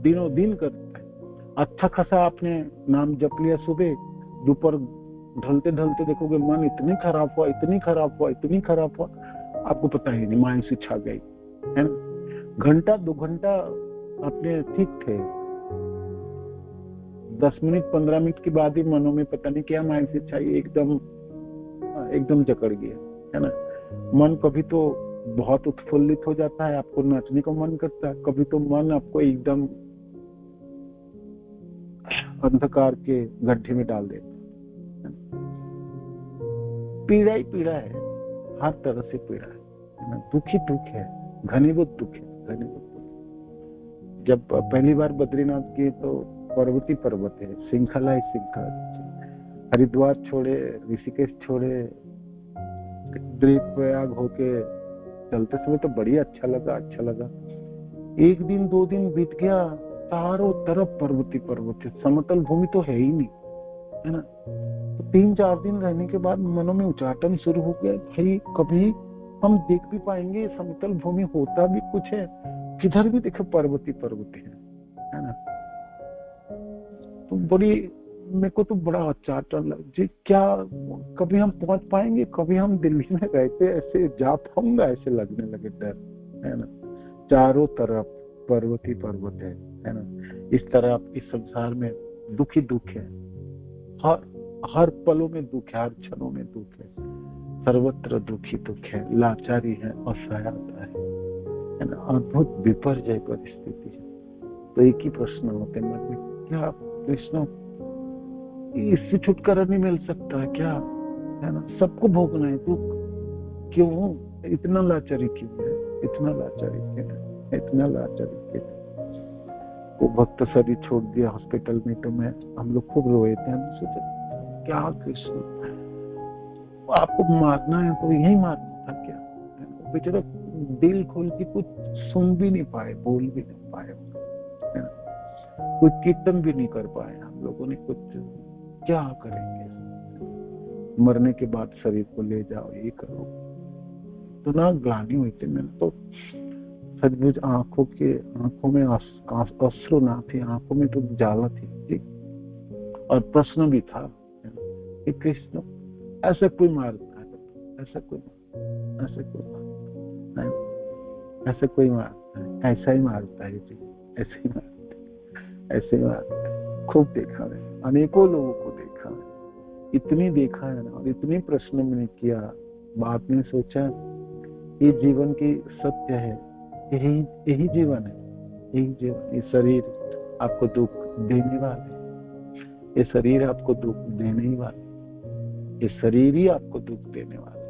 दिनों दिन करता है। अच्छा खासा आपने नाम जप लिया सुबह, दोपहर ढलते ढलते देखोगे मन इतनी खराब हुआ, इतनी खराब हुआ, इतनी खराब हुआ, आपको पता ही नहीं, मायूसी छा गई, है ना। घंटा 2 घंटा अपने ठीक थे, 10 मिनट 15 मिनट के बाद ही मनों में पता नहीं क्या मायूसी छाई, एकदम जकड़ गया, है ना। मन कभी तो बहुत उत्फुल्लित हो जाता है, आपको नाचने को मन करता है, कभी तो मन आपको एकदम अंधकार के गड्ढे में डाल देता है। पीड़ा ही पीड़ा है, हर तरह से पीड़ा है ना, दुख ही दुख है, घनीभूत दुख है, घनीभूत दुख। जब पहली बार बद्रीनाथ गए तो पर्वती पर्वत है, श्रृंखला ही श्रृंखला, हरिद्वार छोड़े, ऋषिकेश छोड़े, प्रयाग होके चलते समय तो बड़ी अच्छा लगा। 1 दिन 2 दिन बीत गया, चारों तरफ पर्वती पर्वत है, समतल भूमि तो है ही नहीं, है ना। तो 3-4 दिन रहने के बाद मनों में उचाटन शुरू हो गया, भाई कभी हम देख भी पाएंगे समतल भूमि, होता भी कुछ है, किधर भी देखो पर्वती पर्वत है ना। तो मेरे को तो बड़ा उचाटन लगा जी, क्या कभी हम पहुंच पाएंगे, कभी हम दिल्ली में रहते ऐसे जा पाऊंगा, ऐसे लगने लगे डर, है ना। चारों तरफ पर्वती पर्वत है ना। इस तरह इस संसार में दुख ही दुख है, हर पलों में दुख है, हर क्षणों में दुख है, सर्वत्र दुख ही दुख है, लाचारी है, असहायता है ना, अद्भुत विपर्जय परिस्थिति है। तो एक ही प्रश्न होते मन में, क्या कृष्ण इससे छुटकारा नहीं मिल सकता है क्या, है ना। सबको भोगना है दुख, क्यों इतना लाचारी क्यों है, इतना लाचारी क्यों है, इतना लाचारी क्यों है। वो भक्त शरीर छोड़ दिया हॉस्पिटल में, तो हम लोग खूब रोए थे, हम सोचे क्या कृष्ण आपको मारना है तो यही मारना था क्या, बेचारा दिल खोल के कुछ सुन भी नहीं पाए, बोल भी नहीं पाए, कुछ कीर्तन भी नहीं कर पाए हम लोगों ने, कुछ क्या करेंगे, मरने के बाद शरीर को ले जाओ, ये करो। तो ना ग्लानि हुई थी, मैंने तो सचमुच आंखों में अश्रु ना थे, आंखों में तो ज्वाला थी, और प्रश्न भी था, कृष्ण ऐसा कोई मारता है, ऐसा कोई मारता है, ऐसा ही मारता है जी, ऐसे ही मारता है। खूब देखा है, अनेकों लोगों को देखा है, इतनी देखा है ना, और इतने प्रश्न मैंने किया, बाद में सोचा ये जीवन की सत्य है, यही जीवन है, यही जीवन। ये शरीर आपको दुख देने वाले, ये शरीर आपको दुख देने ही वाले, ये शरीर ही आपको दुख देने वाले,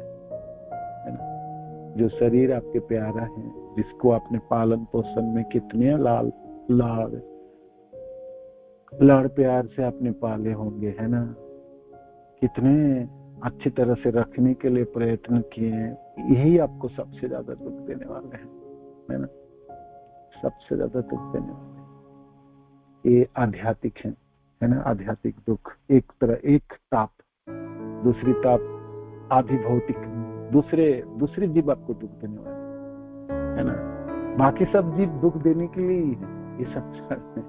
है ना। जो शरीर आपके प्यारा है, जिसको आपने पालन पोषण में कितने लाड़ प्यार से आपने पाले होंगे, है ना, कितने अच्छी तरह से रखने के लिए प्रयत्न किए हैं, यही आपको सबसे ज्यादा दुख देने वाले हैं, है ना, सबसे ज्यादा दुख देने वाले। ये आध्यात्मिक है ना, आध्यात्मिक दुख। एक ताप, दूसरी ताप आधि भौतिक, दूसरे जीव आपको दुख देने वाले, है ना। बाकी सब जीव दुख देने के लिए ही है, ये संसार में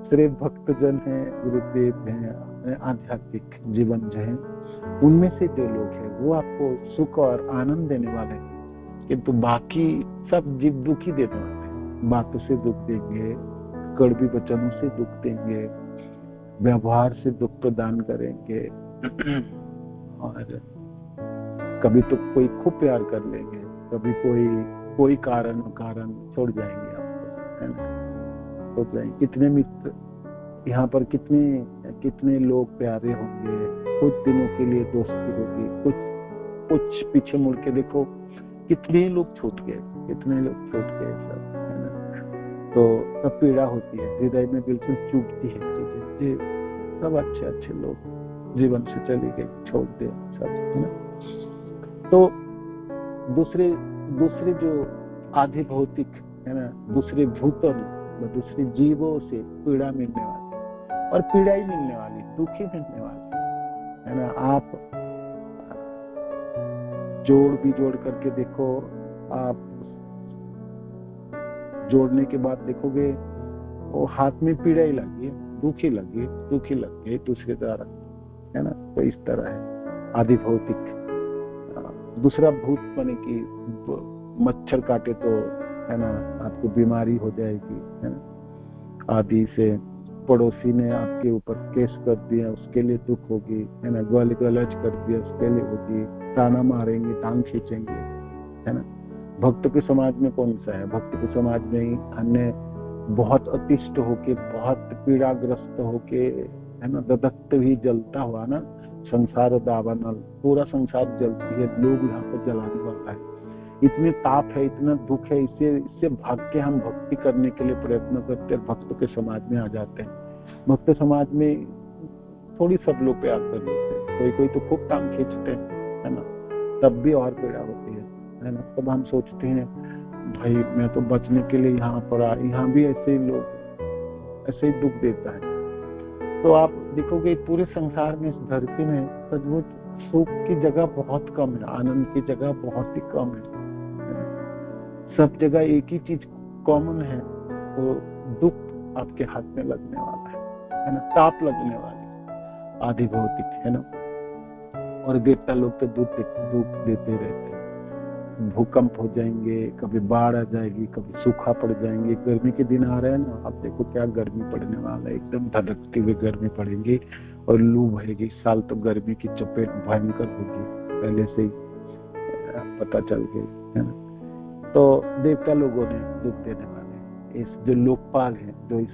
सिर्फ भक्तजन है, गुरुदेव है, आध्यात्मिक जीवन जो है, उनमें से जो लोग हैं वो आपको सुख और आनंद देने वाले हैं, किंतु बाकी सब जीव दुख ही देने वाले हैं। बातों से दुख देंगे, कड़वी वचनों से दुख देंगे, व्यवहार से दुख प्रदान करेंगे, और कभी तो कोई खूब प्यार कर लेंगे, कभी कोई कोई कारण छोड़ जाएंगे आपको, है ना, छोड़ जाएंगे। कितने मित्र यहाँ पर, कितने लोग प्यारे होंगे, कुछ दिनों के लिए दोस्ती होगी, कुछ पीछे मुड़ के देखो कितने लोग छूट गए सब, है ना। तो सब पीड़ा होती है, हृदय में बिल्कुल चुभती है चीजें, सब अच्छे लोग जीवन से चले गए, छोड़ दे सब, है ना। तो दूसरे जो आधि भौतिक, है ना, दूसरे भूतों, दूसरे जीवों से पीड़ा मिलने वाली, और पीड़ा ही मिलने वाली, दुख ही मिलने वाली, है ना। आप जोड़ करके देखो, आप जोड़ने के बाद देखोगे वो हाथ में पीड़ा ही लगी है, दुख ही लगी दूसरे द्वारा, है ना। तो इस तरह है आदि भौतिक। दूसरा भूत माने कि मच्छर काटे तो, है ना, आपको बीमारी हो जाएगी, है ना। आदि से पड़ोसी ने आपके ऊपर केस कर दिया, उसके लिए दुख होगी, है ना। गलज कर दिया, उसके लिए होगी, ताना मारेंगे, टांग खींचेंगे, है ना। भक्त के समाज में कौन सा है? भक्त के समाज में ही हमने बहुत अतिष्ट होके, बहुत पीड़ाग्रस्त होके, है ना, दधकते ही जलता हुआ ना, संसार दावानल, पूरा संसार जलती है, लोग यहाँ पर जलाने वाला है, इतने ताप है, इतना दुख है, इससे भाग के हम भक्ति करने के लिए प्रयत्न करते हैं, भक्त के समाज में आ जाते हैं। भक्त समाज में थोड़ी सब लोग प्यार कर लेते हैं, कोई तो खूब टांग खींचते हैं, है ना, तब भी और पीड़ा होती है ना। तब हम सोचते हैं भाई मैं तो बचने के लिए यहाँ पर आ, यहाँ भी ऐसे ही लोग ऐसे ही दुख देता है। तो आप देखोगे पूरे संसार में, इस धरती में सचमुच सुख की जगह बहुत कम है, आनंद की जगह बहुत ही कम है। सब जगह एक ही चीज कॉमन है, वो दुख आपके हाथ में लगने वाला है ना, ताप लगने वाली, आदि भौतिक, है ना। और देवता लोग तो दुख देते रहते हैं, भूकंप हो जाएंगे, कभी बाढ़ आ जाएगी, कभी सूखा पड़ जाएंगे। गर्मी के दिन आ रहे हैं ना, अब देखो क्या गर्मी पड़ने वाला है, एकदम धधकती हुई गर्मी पड़ेगी और लू बहेगी। इस साल तो गर्मी की चपेट भयंकर होगी, पहले से ही पता चल गई, है ना। तो देवता लोगों ने दुख देने वाले, इस जो लोकपाल है, जो इस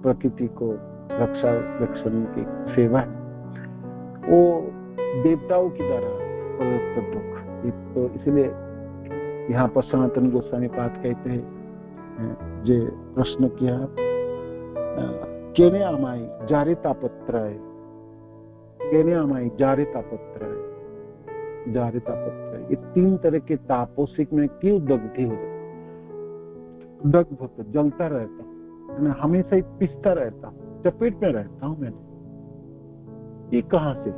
प्रकृति को रक्षण की सेवा है, वो देवताओं की तरह प्रदत्त दुख। तो इसलिए यहाँ पर सनातन गोस्वामी पाद कहते हैं, जे प्रश्न किया, केने आमाई जारे तापत्रय, केने आमाई जारे तापत्रय, ये 3 तरह के तापों से मैं क्यों दग्ध होता, जलता रहता हूँ, है ना, हमेशा ही पिसता रहता हूँ, चपेट में रहता हूँ मैंने। ये कहाँ से,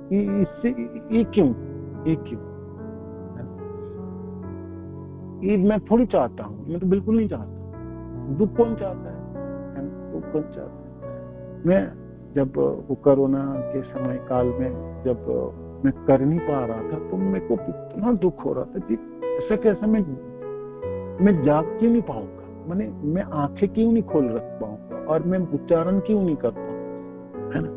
ये क्यों, ये मैं थोड़ी चाहता हूँ, मैं तो बिल्कुल नहीं चाहता। दुख कौन चाहता है ना, दुख कौन चाहता है। मैं जब वो कोरोना के समय काल में जब मैं कर नहीं पा रहा था, तो मेरे को इतना दुख हो रहा था कि ऐसा कैसे मैं जाग क्यों नहीं पाऊंगा, मैंने मैं आंखें क्यों नहीं खोल रख पाऊंगा, और मैं उच्चारण क्यों नहीं कर पाऊंगा, है ना,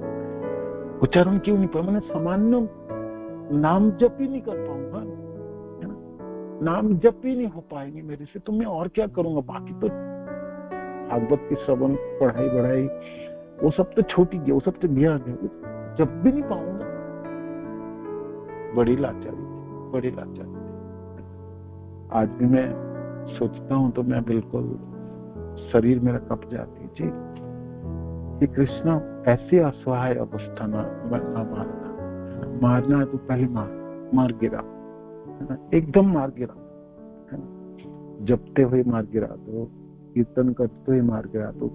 उच्चारण क्यों नहीं पाऊंगा, मैंने सामान्य नाम जप ही नहीं कर पाऊंगा, है ना, नाम जप ही नहीं हो पाएंगे मेरे से, तो मैं और क्या करूंगा। बाकी तो भागवत की श्रवण, पढ़ाई बढ़ाई, वो सब तो छोटी है, वो सब तो ज्ञान है, जब भी नहीं पाऊंगा। बड़ी लाचारी। आज भी मैं सोचता हूँ तो मैं बिल्कुल, शरीर मेरा कप जाती जी कि कृष्णा ऐसी असहाय अवस्था में मारना है तो पहले मार गिरा, है ना, एकदम मार गिरा, है ना, जपते हुए मार गिरा दो, कीर्तन करते हुए मार गिरा दो,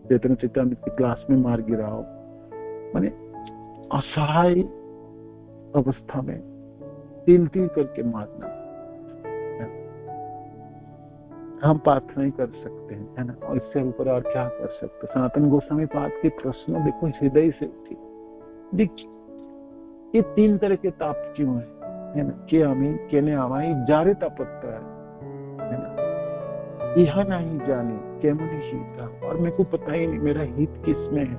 चैतन्य चैतन्य की क्लास में मार गिराओ, माने असहाय अवस्था में तिल करके मारना। हम प्रार्थना ही कर सकते हैं, है ना, और इससे ऊपर और क्या कर सकते। सनातन गोस्वामी पाद के प्रश्न देखो हृदय से उठी। देखिए ये 3 तरह के ताप क्यों है ना, के आमी केने आमाई जारे तापत्र है ना, यह नहीं जाने केमन हित, और मेरे को पता ही नहीं मेरा हित किसमें है,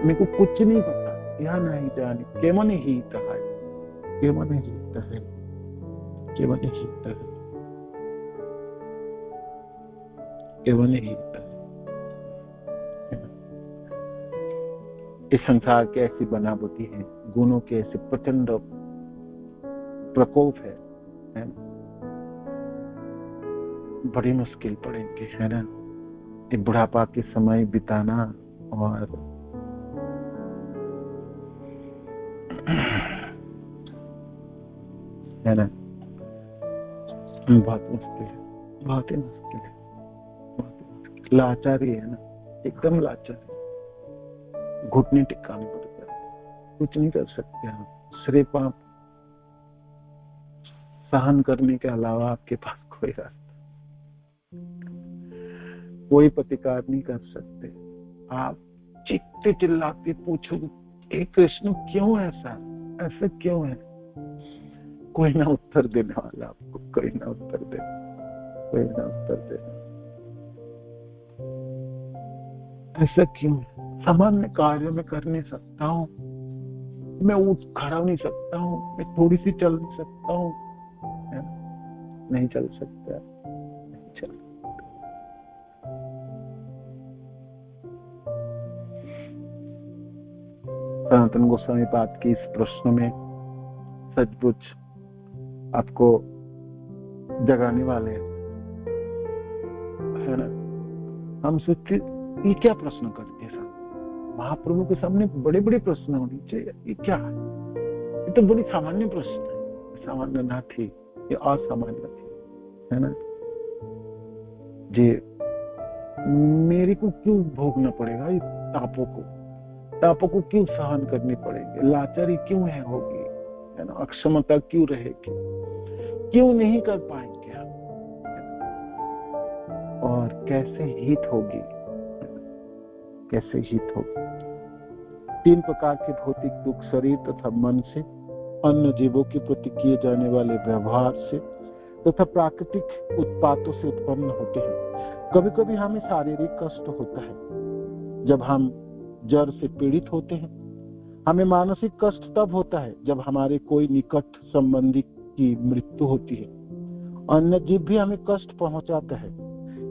मेरे को कुछ नहीं पता, यह नहीं जाने केमन हित है, केमन हित है। केवल ही है। इस संसार के ऐसी बनावटी है, गुणों के ऐसे प्रचंड प्रकोप है ना? बड़ी मुश्किल पड़ेगी, है ना? ये बुढ़ापा के समय बिताना और है ना, बहुत मुश्किल है, बहुत ही मुश्किल है, बहुत ही मुश्किल। लाचारी है ना, एकदम लाचारी, घुटने टिकाने पड़ता है, कुछ नहीं कर सकते हम। सिर्फ आप सहन करने के अलावा आपके पास कोई रास्ता, कोई प्रतिकार नहीं कर सकते। आप चिल्लाते चिल्लाते पूछोगे, हे कृष्ण क्यों ऐसा, ऐसा क्यों है? कोई ना उत्तर देने वाला आपको, कोई ना उत्तर दे, कोई ना उत्तर देने। ऐसा क्यों? सामान्य कार्य में कर नहीं सकता हूँ, मैं उठ खड़ा नहीं सकता हूँ, मैं थोड़ी सी चल नहीं सकता हूँ, नहीं चल सकता, नहीं चल। सनातन गोस्वामी पाद की इस प्रश्न में सचमुच आपको जगाने वाले हैं, है ना? हम सोचते ये क्या प्रश्न करते हैं, महाप्रभु के सामने बड़े बड़े प्रश्न होने चाहिए, ये क्या है? ये तो बड़ी सामान्य प्रश्न है, सामान्य ना थी, ये असामान्य थी, है ना? जी, मेरे को क्यों भोगना पड़ेगा इस तापों को क्यों सहन करनी पड़ेगी? लाचारी क्यों है होगी, है ना? अक्षमता क्यों रहेगी? क्यों नहीं कर पाएंगे हम? और कैसे हित होगी, कैसे हित होगी? 3 प्रकार के भौतिक दुख शरीर तथा मन से, अन्य जीवों के प्रति किए जाने वाले व्यवहार से तथा प्राकृतिक उत्पातों से उत्पन्न होते हैं। कभी कभी हमें शारीरिक कष्ट होता है जब हम जड़ से पीड़ित होते हैं। हमें मानसिक कष्ट तब होता है जब हमारे कोई निकट संबंधी की मृत्यु होती है। अन्य जीव भी हमें कष्ट पहुंचाता है।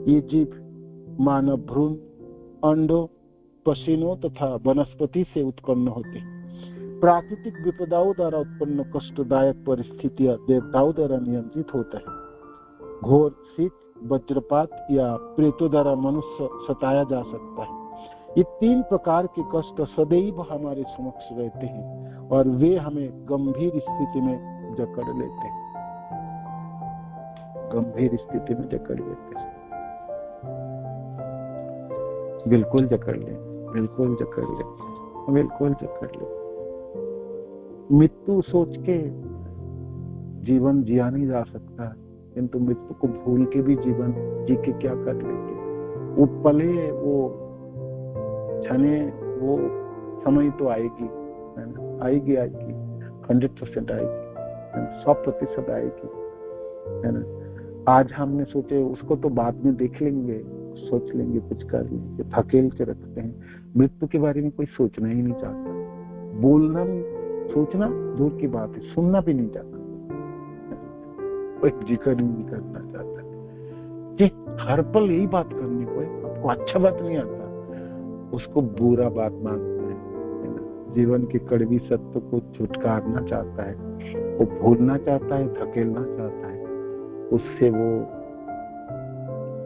ये जीव मानव भ्रूण, अंडों, पसीनों तथा वनस्पति से उत्पन्न होते हैं। प्राकृतिक विपदाओं द्वारा उत्पन्न कष्टदायक परिस्थितियां देवताओं द्वारा नियंत्रित होता है। घोर शीत, वज्रपात या प्रेतों द्वारा मनुष्य सताया जा सकता है। ये 3 प्रकार के कष्ट सदैव हमारे समक्ष रहते हैं और वे हमें गंभीर स्थिति में जकड़ लेते हैं, गंभीर स्थिति में जकड़ लेते हैं। बिल्कुल जकड़ ले, बिल्कुल जकड़ ले, बिल्कुल जकड़ ले। मृत्यु सोच के जीवन जिया नहीं जा सकता, किंतु मृत्यु को भूल के भी जीवन जी के क्या कर लेंगे? वो पले, वो क्षणे, वो समय तो आएगी, है ना? आएगी, आएगी, 100% आएगी, 100% आएगी, है ना? आज हमने सोचे उसको तो बाद में देख लेंगे, सोच लेंगे, कुछ कर लेंगे, धकेल के रखते हैं। मृत्यु के बारे में कोई सोचना ही नहीं चाहता, बोलना नहीं, सोचना दूर की बात है, सुनना भी नहीं चाहता, कोई जिक्र नहीं करना चाहता। जी, हर पल यही बात करनी, कोई आपको अच्छा बात नहीं आता, उसको बुरा बात मानते हैं, जीवन के कड़वी सत्य को छुटकारना चाहता है, वो भूलना चाहता है, धकेलना चाहता है, उससे वो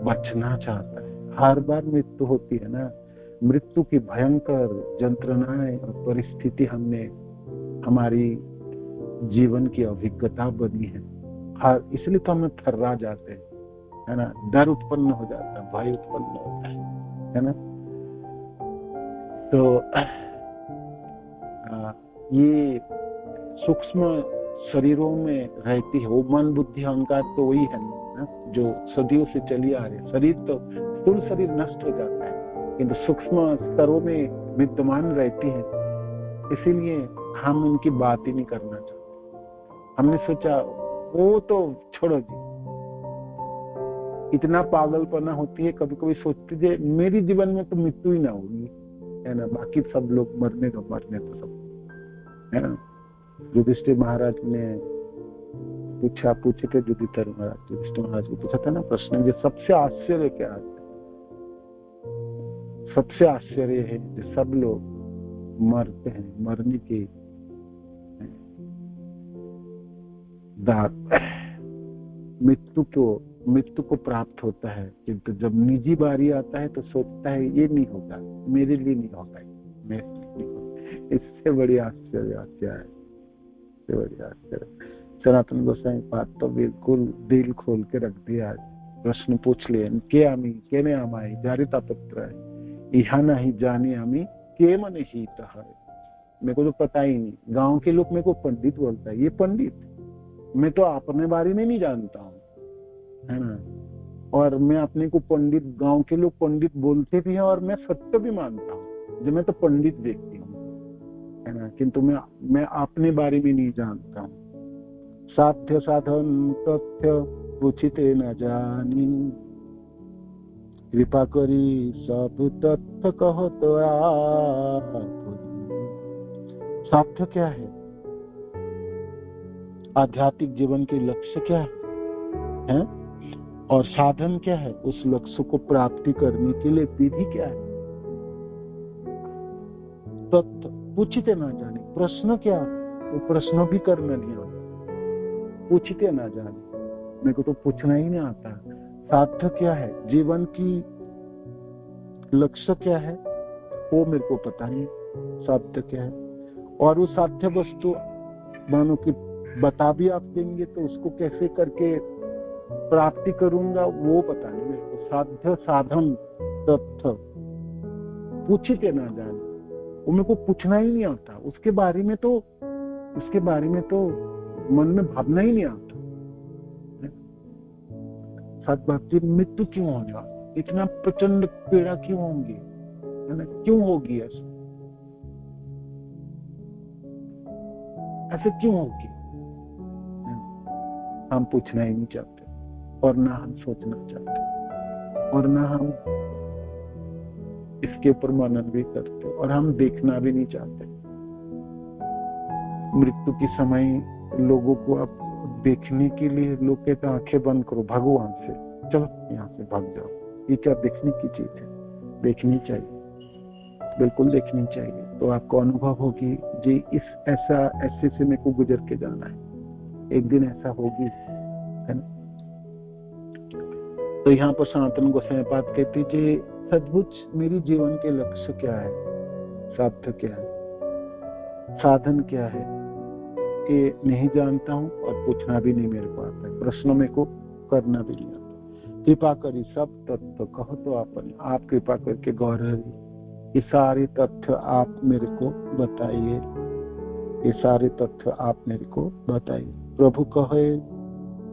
बचना चाहता है। हर बार मृत्यु होती है ना, मृत्यु की भयंकर यंत्रणाएं और परिस्थिति हमने हमारी जीवन की अभिज्ञता बनी है। इसलिए तो हम थर्रा जाते हैं, है ना? डर उत्पन्न हो जाता है, भय उत्पन्न होता है ना? तो ये सूक्ष्म शरीरों में रहती है, वो मन बुद्धि अहंकार तो वही है ना, जो सदियों से चली आ रही है। शरीर तो स्थूल शरीर नष्ट हो जाता है, किंतु सूक्ष्म स्तरों में विद्यमान रहती है, इसीलिए हम उनकी बात ही नहीं करना चाहते। हमने सोचा वो तो छोड़ो जी, इतना पागलपना होती है, कभी कभी सोचते थे मेरी जीवन में तो मृत्यु ही ना होगी, है ना? बाकी सब लोग मरने तो सब, है ना? युधिष्ठिर महाराज ने पूछे थे, युधिष्ठिर महाराज को पूछा था ना प्रश्न, जो सबसे आश्चर्य क्या है, सबसे आश्चर्य है कि सब लोग मरते हैं, मरने के मृत्यु को प्राप्त होता है, किंतु जब निजी बारी आता है तो सोचता है ये नहीं होगा, मेरे लिए नहीं होगा, मेरे लिए नहीं होगा। इससे बड़ी आश्चर्य क्या है, इससे बड़ी आश्चर्य। सनातन गोसाई बात तो बिल्कुल दिल खोल के रख दिया। प्रश्न पूछ लिए, के आमी केने आमाई जारी तापत्र है इहा नहीं जाने आमी के मन ही है। मेरे को तो पता ही नहीं। गांव के लोग मेरे को पंडित बोलता है, ये पंडित, मैं तो अपने बारे में नहीं जानता हूँ, है ना। और मैं अपने को पंडित, गांव के लोग पंडित बोलते भी हैं और मैं सत्य भी मानता हूँ, जो मैं तो पंडित व्यक्ति हूँ, है ना। किंतु मैं अपने बारे में नहीं जानता हूँ। साध्य साधन तथ्य पूछिते न जानी, कृपा करी सब तथ्य कहो तो आप। साध्य क्या है, आध्यात्मिक जीवन के लक्ष्य क्या है, और साधन क्या है, उस लक्ष्य को प्राप्ति करने के लिए विधि क्या है। तथ्य पूछते ना जाने, प्रश्न क्या, वो प्रश्न भी करना नहीं आता। पूछते ना जाने, मेरे को तो पूछना ही नहीं आता। साध्य क्या है, जीवन की लक्ष्य क्या है, वो मेरे को पता नहीं साध्य क्या है। और वो साध्य वस्तु मानो कि बता भी आप देंगे तो उसको कैसे करके प्राप्ति करूंगा वो पता नहीं मेरे को। साध्य साधन तथ्य पूछते ना जाने, वो मेरे को पूछना ही नहीं आता। उसके बारे में तो मन में भावना ही नहीं आता। सत भक्ति मृत्यु क्यों होगा, इतना प्रचंड पीड़ा क्यों होंगी, है ना, क्यों होगी ऐसे क्यों होगी। हम पूछना ही नहीं चाहते, और ना हम सोचना चाहते, और ना हम इसके ऊपर मनन भी करते, और हम देखना भी नहीं चाहते। मृत्यु के समय लोगों को अब देखने के लिए लोग कहते हैं आंखें बंद करो, भगवान से चलो यहाँ से भाग जाओ। ये क्या देखने की चीज है, देखनी चाहिए, बिल्कुल देखनी चाहिए। तो आपको अनुभव होगी जी ऐसे से मेरे को गुजर के जाना है, एक दिन ऐसा होगी, है ना। तो यहाँ पर सनातन गोसाई बात कहती जी, सद्बुद्ध मेरी जीवन के लक्ष्य क्या है, साध्य क्या है, साधन क्या है, ये नहीं जानता हूँ, और पूछना भी नहीं मेरे को आता है, प्रश्न मेरे को करना भी नहीं आता। कृपा करी सब तत्व कहो तो आप कृपा करके गौरहरी ये सारे तथ्य आप मेरे को बताइए, ये सारे तथ्य आप मेरे को बताइए। प्रभु कहे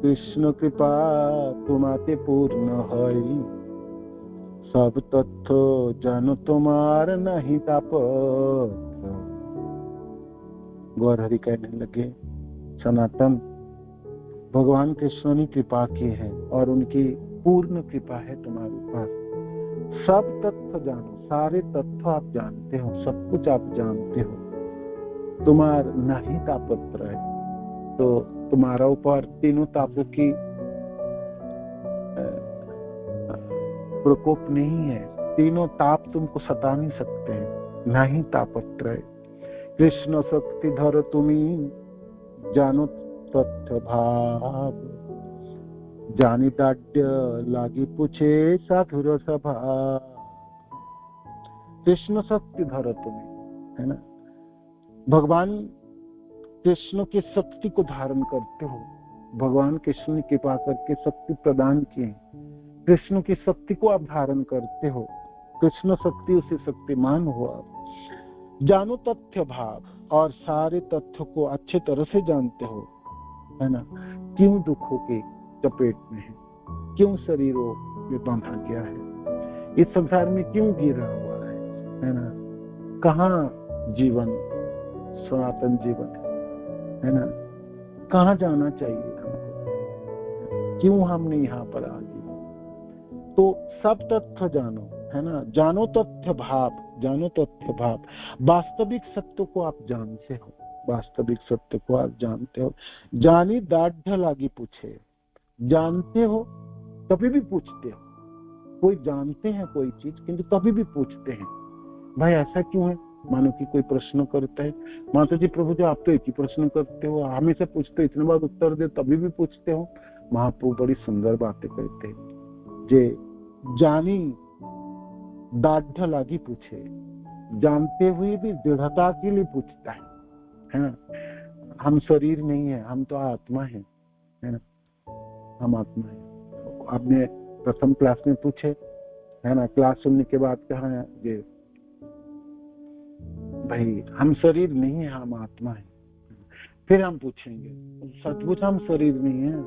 कृष्ण कृपा तुम्हारे पूर्ण है, सब तथ्य जानो तुम्हार नहीं तापत। गौरहरि कहने लगे, सनातन भगवान कृष्ण ने कृपा की है और उनकी पूर्ण कृपा है तुम्हारे पास। सब तथ्य जानो, सारे तथ्य आप जानते हो, सब कुछ आप जानते हो, तुम्हार नहीं तापत्र है, तो तुम्हारा ऊपर तीनों तापों की प्रकोप नहीं है, तीनों ताप तुमको सता नहीं सकते हैं, नहीं तापत्र है। कृष्ण शक्ति धर तुम्हें जानो तथ्य भाव, जानी दाड्य लागी पूछे साधुर सभा। कृष्ण शक्ति धर तुम्हें, है ना, भगवान कृष्ण की शक्ति को धारण करते हो। भगवान कृष्ण ने कृपा करके शक्ति प्रदान की, कृष्ण की शक्ति को आप धारण करते हो, कृष्ण शक्ति उसे शक्तिमान हो आप। जानो तथ्य भाव, और सारे तथ्यों को अच्छे तरह से जानते हो, है ना। क्यों दुखों के चपेट में है, क्यों शरीरों में बांधा गया है, इस संसार में क्यों गिरा हुआ है ना। कहाँ जीवन, सनातन जीवन है ना, कहाँ जाना चाहिए हमको, क्यों हमने यहाँ पर आ गए। तो सब तथ्य जानो, है ना, जानो तथ्य भाव, जानो तथ्य भाव, वास्तविक सत्य को आप जानते हो, वास्तविक सत्य को आप जानते हो। जानी दाढ़ लागी पूछे, जानते हो तभी भी पूछते हो, कोई जानते हैं कोई चीज किंतु तभी भी पूछते हैं, भाई ऐसा क्यों है। मानो कि कोई प्रश्न करता है, माता जी प्रभु जी आप तो एक ही प्रश्न करते हो, हमेशा पूछते हो, इतने बार उत्तर दे तभी भी पूछते हो। महाप्रभु बड़ी सुंदर बातें कहते हैं, जे जानी दाढ़ लागी पूछे, जानते हुए भी दृढ़ता के लिए पूछता है ना। हम शरीर नहीं है, हम तो आत्मा है ना, हम आत्मा है। आपने प्रथम क्लास में पूछे है ना, क्लास सुनने के बाद कहा है ये भाई हम शरीर नहीं है, हम आत्मा है। फिर हम पूछेंगे सचमुच हम शरीर नहीं है,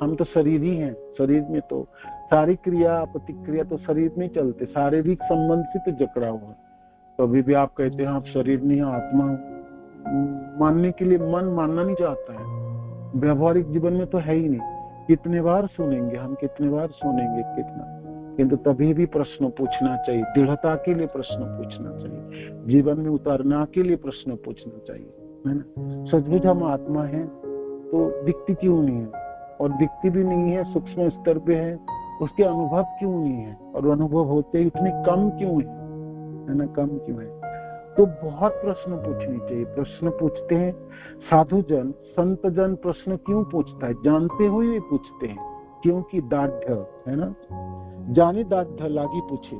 हम तो शरीर ही हैं। शरीर में तो सारी क्रिया प्रतिक्रिया तो शरीर में चलते, शारीरिक संबंध से तो जकड़ा हुआ। तो अभी भी आप कहते हैं आप शरीर नहीं है, आत्मा मानने के लिए मन मानना नहीं चाहता है। व्यवहारिक जीवन में तो है ही नहीं। कितने बार सुनेंगे हम, कितने बार सुनेंगे कितना, किंतु तभी भी प्रश्न पूछना चाहिए, दृढ़ता के लिए प्रश्न पूछना चाहिए, जीवन में उतारना के लिए प्रश्न पूछना चाहिए, है ना। सचमुच हम आत्मा है तो दिखती क्यों नहीं है, और दिखती भी नहीं है, सूक्ष्म स्तर पे है, उसके अनुभव क्यों नहीं है, और अनुभव होते इतने कम क्यों है ना, कम क्यों है। तो बहुत प्रश्न पूछनी चाहिए। प्रश्न पूछते हैं साधु जन, संत जन प्रश्न क्यों पूछता है, जानते हुए भी पूछते हैं, क्योंकि दाढ़ है ना, जाने दाढ़ लागी पूछे,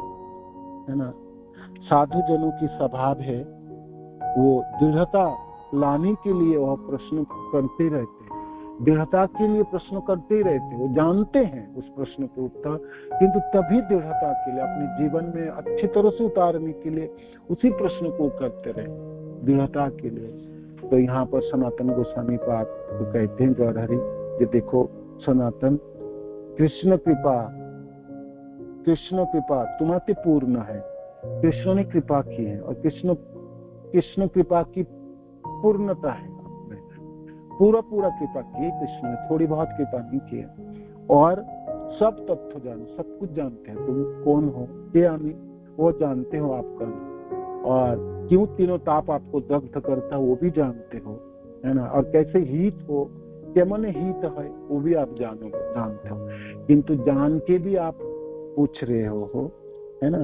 है ना। साधु जनों की स्वभाव है, वो दृढ़ता लाने के लिए वह प्रश्न करते रहते हैं, दृढ़ता के लिए प्रश्न करते ही रहते हैं। वो जानते हैं उस प्रश्न के उत्तर, किंतु तभी दृढ़ता के लिए अपने जीवन में अच्छी तरह से उतारने के लिए उसी प्रश्न को करते रहे, दृढ़ता के लिए। तो यहाँ पर सनातन गोस्वामी पाद तो कहते हैं गौरहरि, ये देखो सनातन, कृष्ण कृपा तुम्हारे पूर्ण है, कृष्ण ने कृपा की है, और कृष्ण कृपा की पूर्णता है, पूरा कृपा की कृष्ण ने, थोड़ी बहुत कृपा नहीं की है। और सब तत्व जानो, सब कुछ जानते हैं, तुम कौन हो क्या नहीं वो जानते हो आप कौन, और क्यों तीनों ताप आपको दग्ध करता है वो भी जानते हो, है ना। और कैसे हित हो, क्या मन हित है वो भी आप जानते हो, किंतु जान के भी आप पूछ रहे हो, है ना।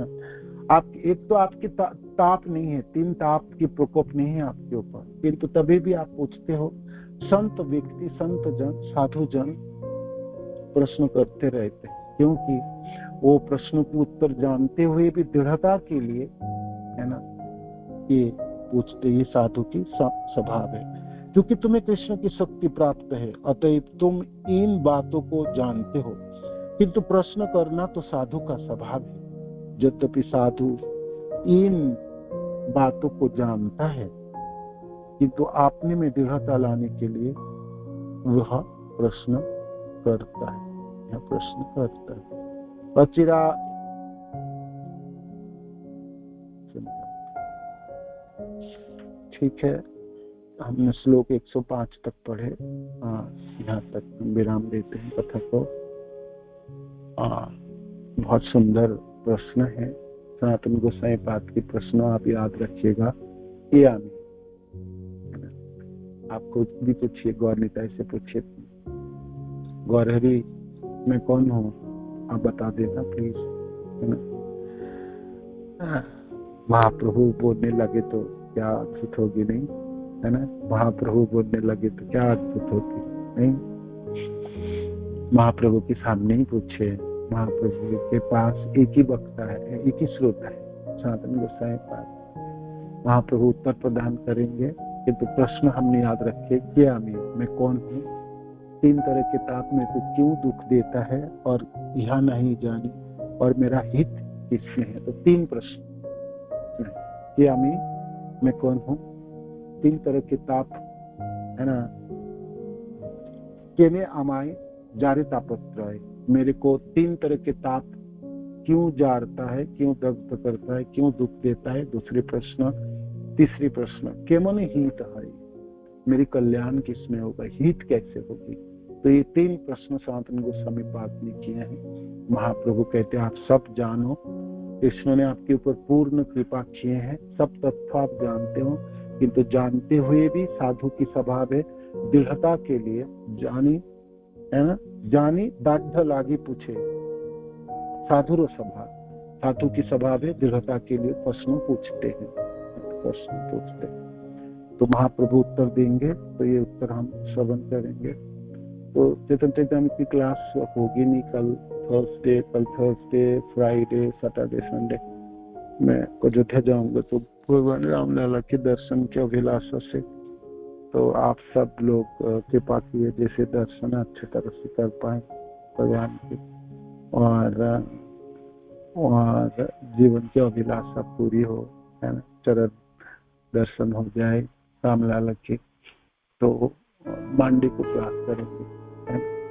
आप एक तो आपके ताप नहीं है, 3 ताप की प्रकोप नहीं है आपके ऊपर, किंतु तभी भी आप पूछते हो। संत व्यक्ति, संत जन, साधु जन प्रश्न करते रहते हैं, क्योंकि वो प्रश्न के उत्तर जानते हुए भी दृढ़ता के लिए, है ना, ये पूछते। ये साधु की स्वभाव है, क्योंकि तुम्हें कृष्ण की शक्ति प्राप्त है, अतएव तुम इन बातों को जानते हो, किंतु प्रश्न करना तो साधु का स्वभाव है। यद्यपि साधु इन बातों को जानता है, किंतु आपने में दृढ़ता लाने के लिए वह प्रश्न करता है, यह प्रश्न करता है। बचिरा ठीक है, हमने श्लोक 105 तक पढ़े, यहाँ तक विराम देते हैं कथा को। बहुत सुंदर प्रश्न है सनातन गोसाई पाद के प्रश्न, आप याद रखिएगा। ये आने आपको भी पूछिए, गौरनिताई से पूछिए, गौरहरि मैं कौन हूँ आप बता देना प्लीज, है ना। महाप्रभु बोलने लगे तो क्या अद्भुत होगी, नहीं है ना। महाप्रभु बोलने लगे तो क्या अद्भुत होगी, नहीं। महाप्रभु के सामने ही पूछे, महाप्रभु के पास एक ही वक्ता है, एक ही श्रोता है, सनातन गोसाई पाद। महाप्रभु उत्तर प्रदान करेंगे, किंतु प्रश्न हमने याद रखे, क्या मैं कौन हूँ, 3 तरह के ताप में को क्यों दुख देता है, और यह नहीं जानी, और मेरा हित किसमें है। तो 3 प्रश्न, क्या मैं कौन हूँ, 3 तरह के ताप, है ना। केने आमाय जारे तापत्रय, मेरे को 3 तरह के ताप क्यों जारता है, क्यों दग्ध करता है, क्यों दुख देता है। दूसरे प्रश्न, तीसरी प्रश्न, केमन हित है, मेरी कल्याण किसमें होगा, हित कैसे होगी। तो ये 3 प्रश्न सनातन गोस्वामी पाद ने किए हैं। महाप्रभु कहते हैं आप सब जानो, कृष्ण ने आपके ऊपर पूर्ण कृपा किए हैं, सब तत्व आप जानते हो, किंतु जानते हुए भी साधु की स्वभाव है दृढ़ता के लिए, जानी, है ना, जानी दाढ़ लागी पूछे, साधुर सभा, साधु की सभा में दृढ़ता के लिए प्रश्न पूछते हैं, तो महाप्रभु उत्तर देंगे। तो ये उत्तर हम श्रवण करेंगे। तो चेतन चैतन्य की क्लास होगी नहीं कल थर्सडे, फ्राइडे, सैटरडे, संडे मैं अयोध्या जाऊंगा। तो भगवान रामलला के दर्शन के अभिलाषा से तो आप सब लोग कृपा किए जैसे दर्शन अच्छी तरह से कर पाए भगवान के, और जीवन की अभिलाषा पूरी हो, है ना, चरण दर्शन हो जाए रामलला के। तो मांडी को क्लास करेंगे,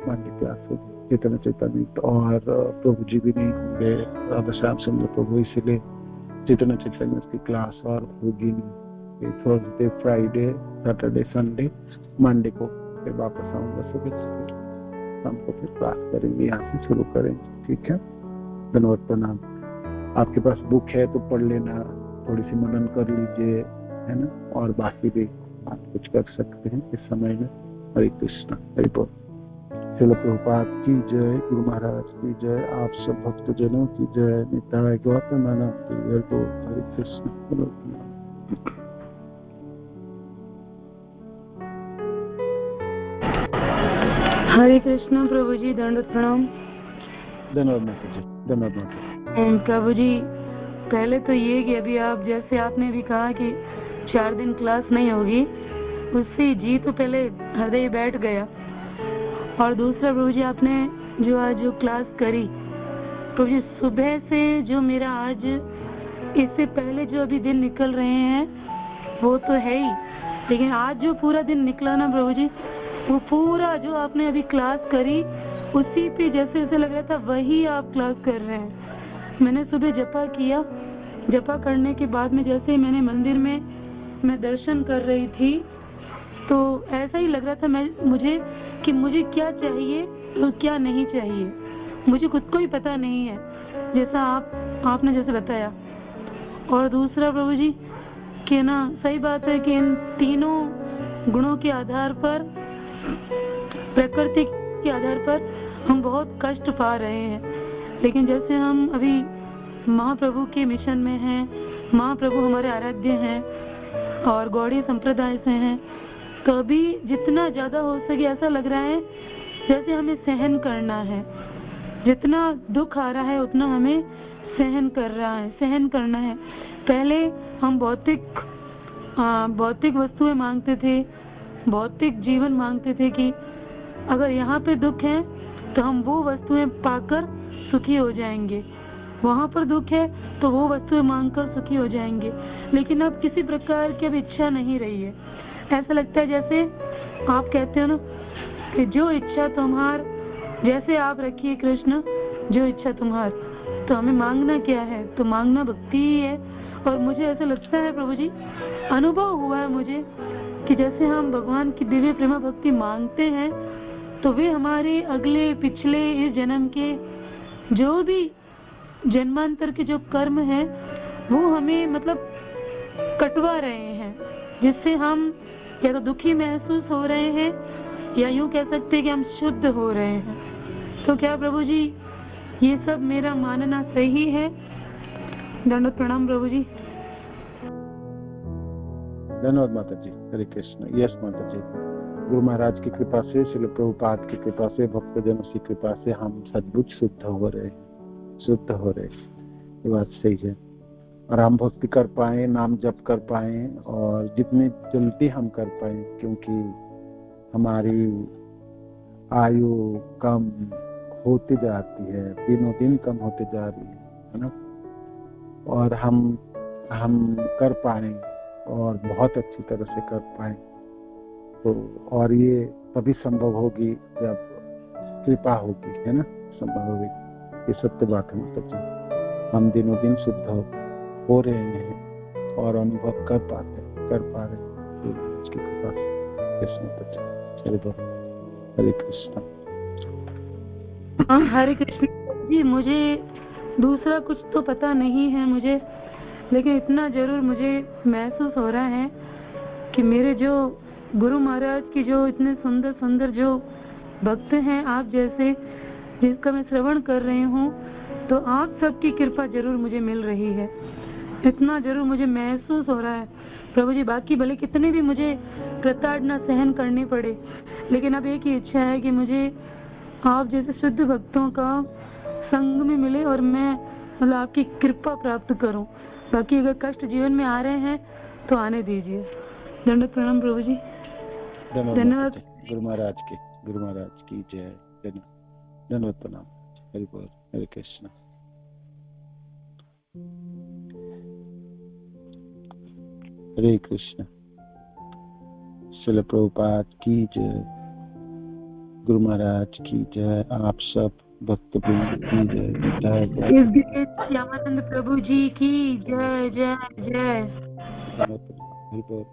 मांडी क्लास होगी चैतन्य चैतन्य, और प्रभु जी भी नहीं होंगे, राधा श्याम सुंदर प्रभु, इसलिए चैतन्य चैतन्य की क्लास और होगी नहीं। Thursday, Friday, Saturday, Sunday, Monday को फिर वापस आऊंगा सुबह, शाम को फिर क्लास करेंगे, यहाँ से शुरू करेंगे। ठीक है, धन्यवाद, प्रणाम। आपके पास बुक है तो पढ़ लेना, थोड़ी सी मनन कर लीजिए, है ना, और बाकी भी आप कुछ कर सकते हैं इस समय में। हरे कृष्ण, हरि बोल। श्रील प्रभुपाद की जय, गुरु महाराज की जय, आप सब भक्त जनों की जय, निताय गौतम की जय। हरे कृष्ण। हरे कृष्ण प्रभु जी, दंडवत प्रणाम। धन्यवाद माता जी, धन्यवाद माता जी। प्रभु जी, पहले तो ये कि अभी आप जैसे आपने भी कहा कि 4 दिन क्लास नहीं होगी, उससे जी तो पहले हृदय बैठ गया। और दूसरा प्रभु जी, आपने जो आज जो क्लास करी प्रभु जी, सुबह से जो मेरा आज इससे पहले जो अभी दिन निकल रहे हैं वो तो है ही, लेकिन आज जो पूरा दिन निकला ना प्रभु जी, वो पूरा जो आपने अभी क्लास करी उसी पे जैसे जैसे लग रहा था वही आप क्लास कर रहे हैं। मैंने सुबह जपा किया, जपा करने के बाद में जैसे मैंने मंदिर में मैं दर्शन कर रही थी तो ऐसा ही लग रहा था मुझे कि मुझे क्या चाहिए और क्या नहीं चाहिए, मुझे खुद को ही पता नहीं है, जैसा आपने जैसे बताया। और दूसरा प्रभु जी कि ना, सही बात है कि इन तीनों गुणों के आधार पर, प्रकृति के आधार पर हम बहुत कष्ट पा रहे हैं, लेकिन जैसे हम अभी महाप्रभु के मिशन में हैं, महाप्रभु हमारे आराध्य हैं और गौड़ीय संप्रदाय से हैं, तो अभी जितना ज्यादा हो सके ऐसा लग रहा है जैसे हमें सहन करना है, जितना दुख आ रहा है उतना हमें सहन करना है। पहले हम भौतिक वस्तुएं मांगते थे, भौतिक जीवन मांगते थे कि अगर यहाँ पे दुख है तो हम वो वस्तुएं पाकर सुखी हो जाएंगे, वहां पर दुख है तो वो वस्तुएं मांगकर सुखी हो जाएंगे। लेकिन अब किसी प्रकार की अब इच्छा नहीं रही है। ऐसा लगता है जैसे आप कहते हो ना कि जो इच्छा तुम्हार, जैसे आप रखिए कृष्ण, जो इच्छा तुम्हार, तो हमें मांगना क्या है, तो मांगना भक्ति ही है। और मुझे ऐसा लगता है प्रभु जी, अनुभव हुआ है मुझे कि जैसे हम भगवान की दिव्य प्रेमा भक्ति मांगते हैं तो वे हमारे अगले पिछले इस जन्म के जो भी जन्मांतर के जो कर्म है वो हमें मतलब कटवा रहे हैं, जिससे हम या तो दुखी महसूस हो रहे हैं या यूं कह सकते हैं कि हम शुद्ध हो रहे हैं। तो क्या प्रभु जी ये सब मेरा मानना सही है? दंडवत प्रणाम प्रभु जी। धन्यवाद माता जी, हरे कृष्ण। यस माता जी, गुरु महाराज की कृपा से, श्रील प्रभुपाद की कृपा से, भक्तजनों की कृपा से हम सचमुच शुद्ध हो रहे, ये बात सही है। और हम भक्ति कर पाए, नाम जप कर पाए, और जितनी जल्दी हम कर पाए, क्योंकि हमारी आयु कम होती जाती है, दिनों दिन कम होती जा रही है ना, और हम कर पाए और बहुत अच्छी तरह से कर पाए। तो और ये तभी संभव होगी जब कृपा होगी, है ना, संभव होगी। ये सत्य बात है मतलब जी, हम दिनों दिन शुद्ध हो रहे हैं और अनुभव कर पा रहे उसकी कृपा से। हरे कृष्ण। हरे कृष्ण जी। मुझे दूसरा कुछ तो पता नहीं है मुझे, लेकिन इतना जरूर मुझे महसूस हो रहा है कि मेरे जो गुरु महाराज की जो इतने सुंदर सुंदर जो भक्त हैं आप जैसे, जिसका मैं श्रवण कर रही हूँ, तो आप सबकी कृपा जरूर मुझे मिल रही है, इतना जरूर मुझे महसूस हो रहा है प्रभु जी। बाकी भले कितने भी मुझे प्रताड़ना सहन करनी पड़े, लेकिन अब एक ही इच्छा है कि मुझे आप जैसे शुद्ध भक्तों का संग में मिले और मैं मतलब आपकी कृपा प्राप्त करूं। बाकी अगर कष्ट जीवन में आ रहे हैं तो आने दीजिए। दंडवत प्रणाम प्रभु जी। धन्यवाद। गुरु महाराज की जय। धन्यवाद प्रणाम। हरि बोल। हरे कृष्ण। हरे कृष्ण। श्रील प्रभुपाद की जय। गुरु महाराज की जय। आप सब भक्त की जय। श्यामानंद प्रभु जी की जय जय जय। हरि बोल।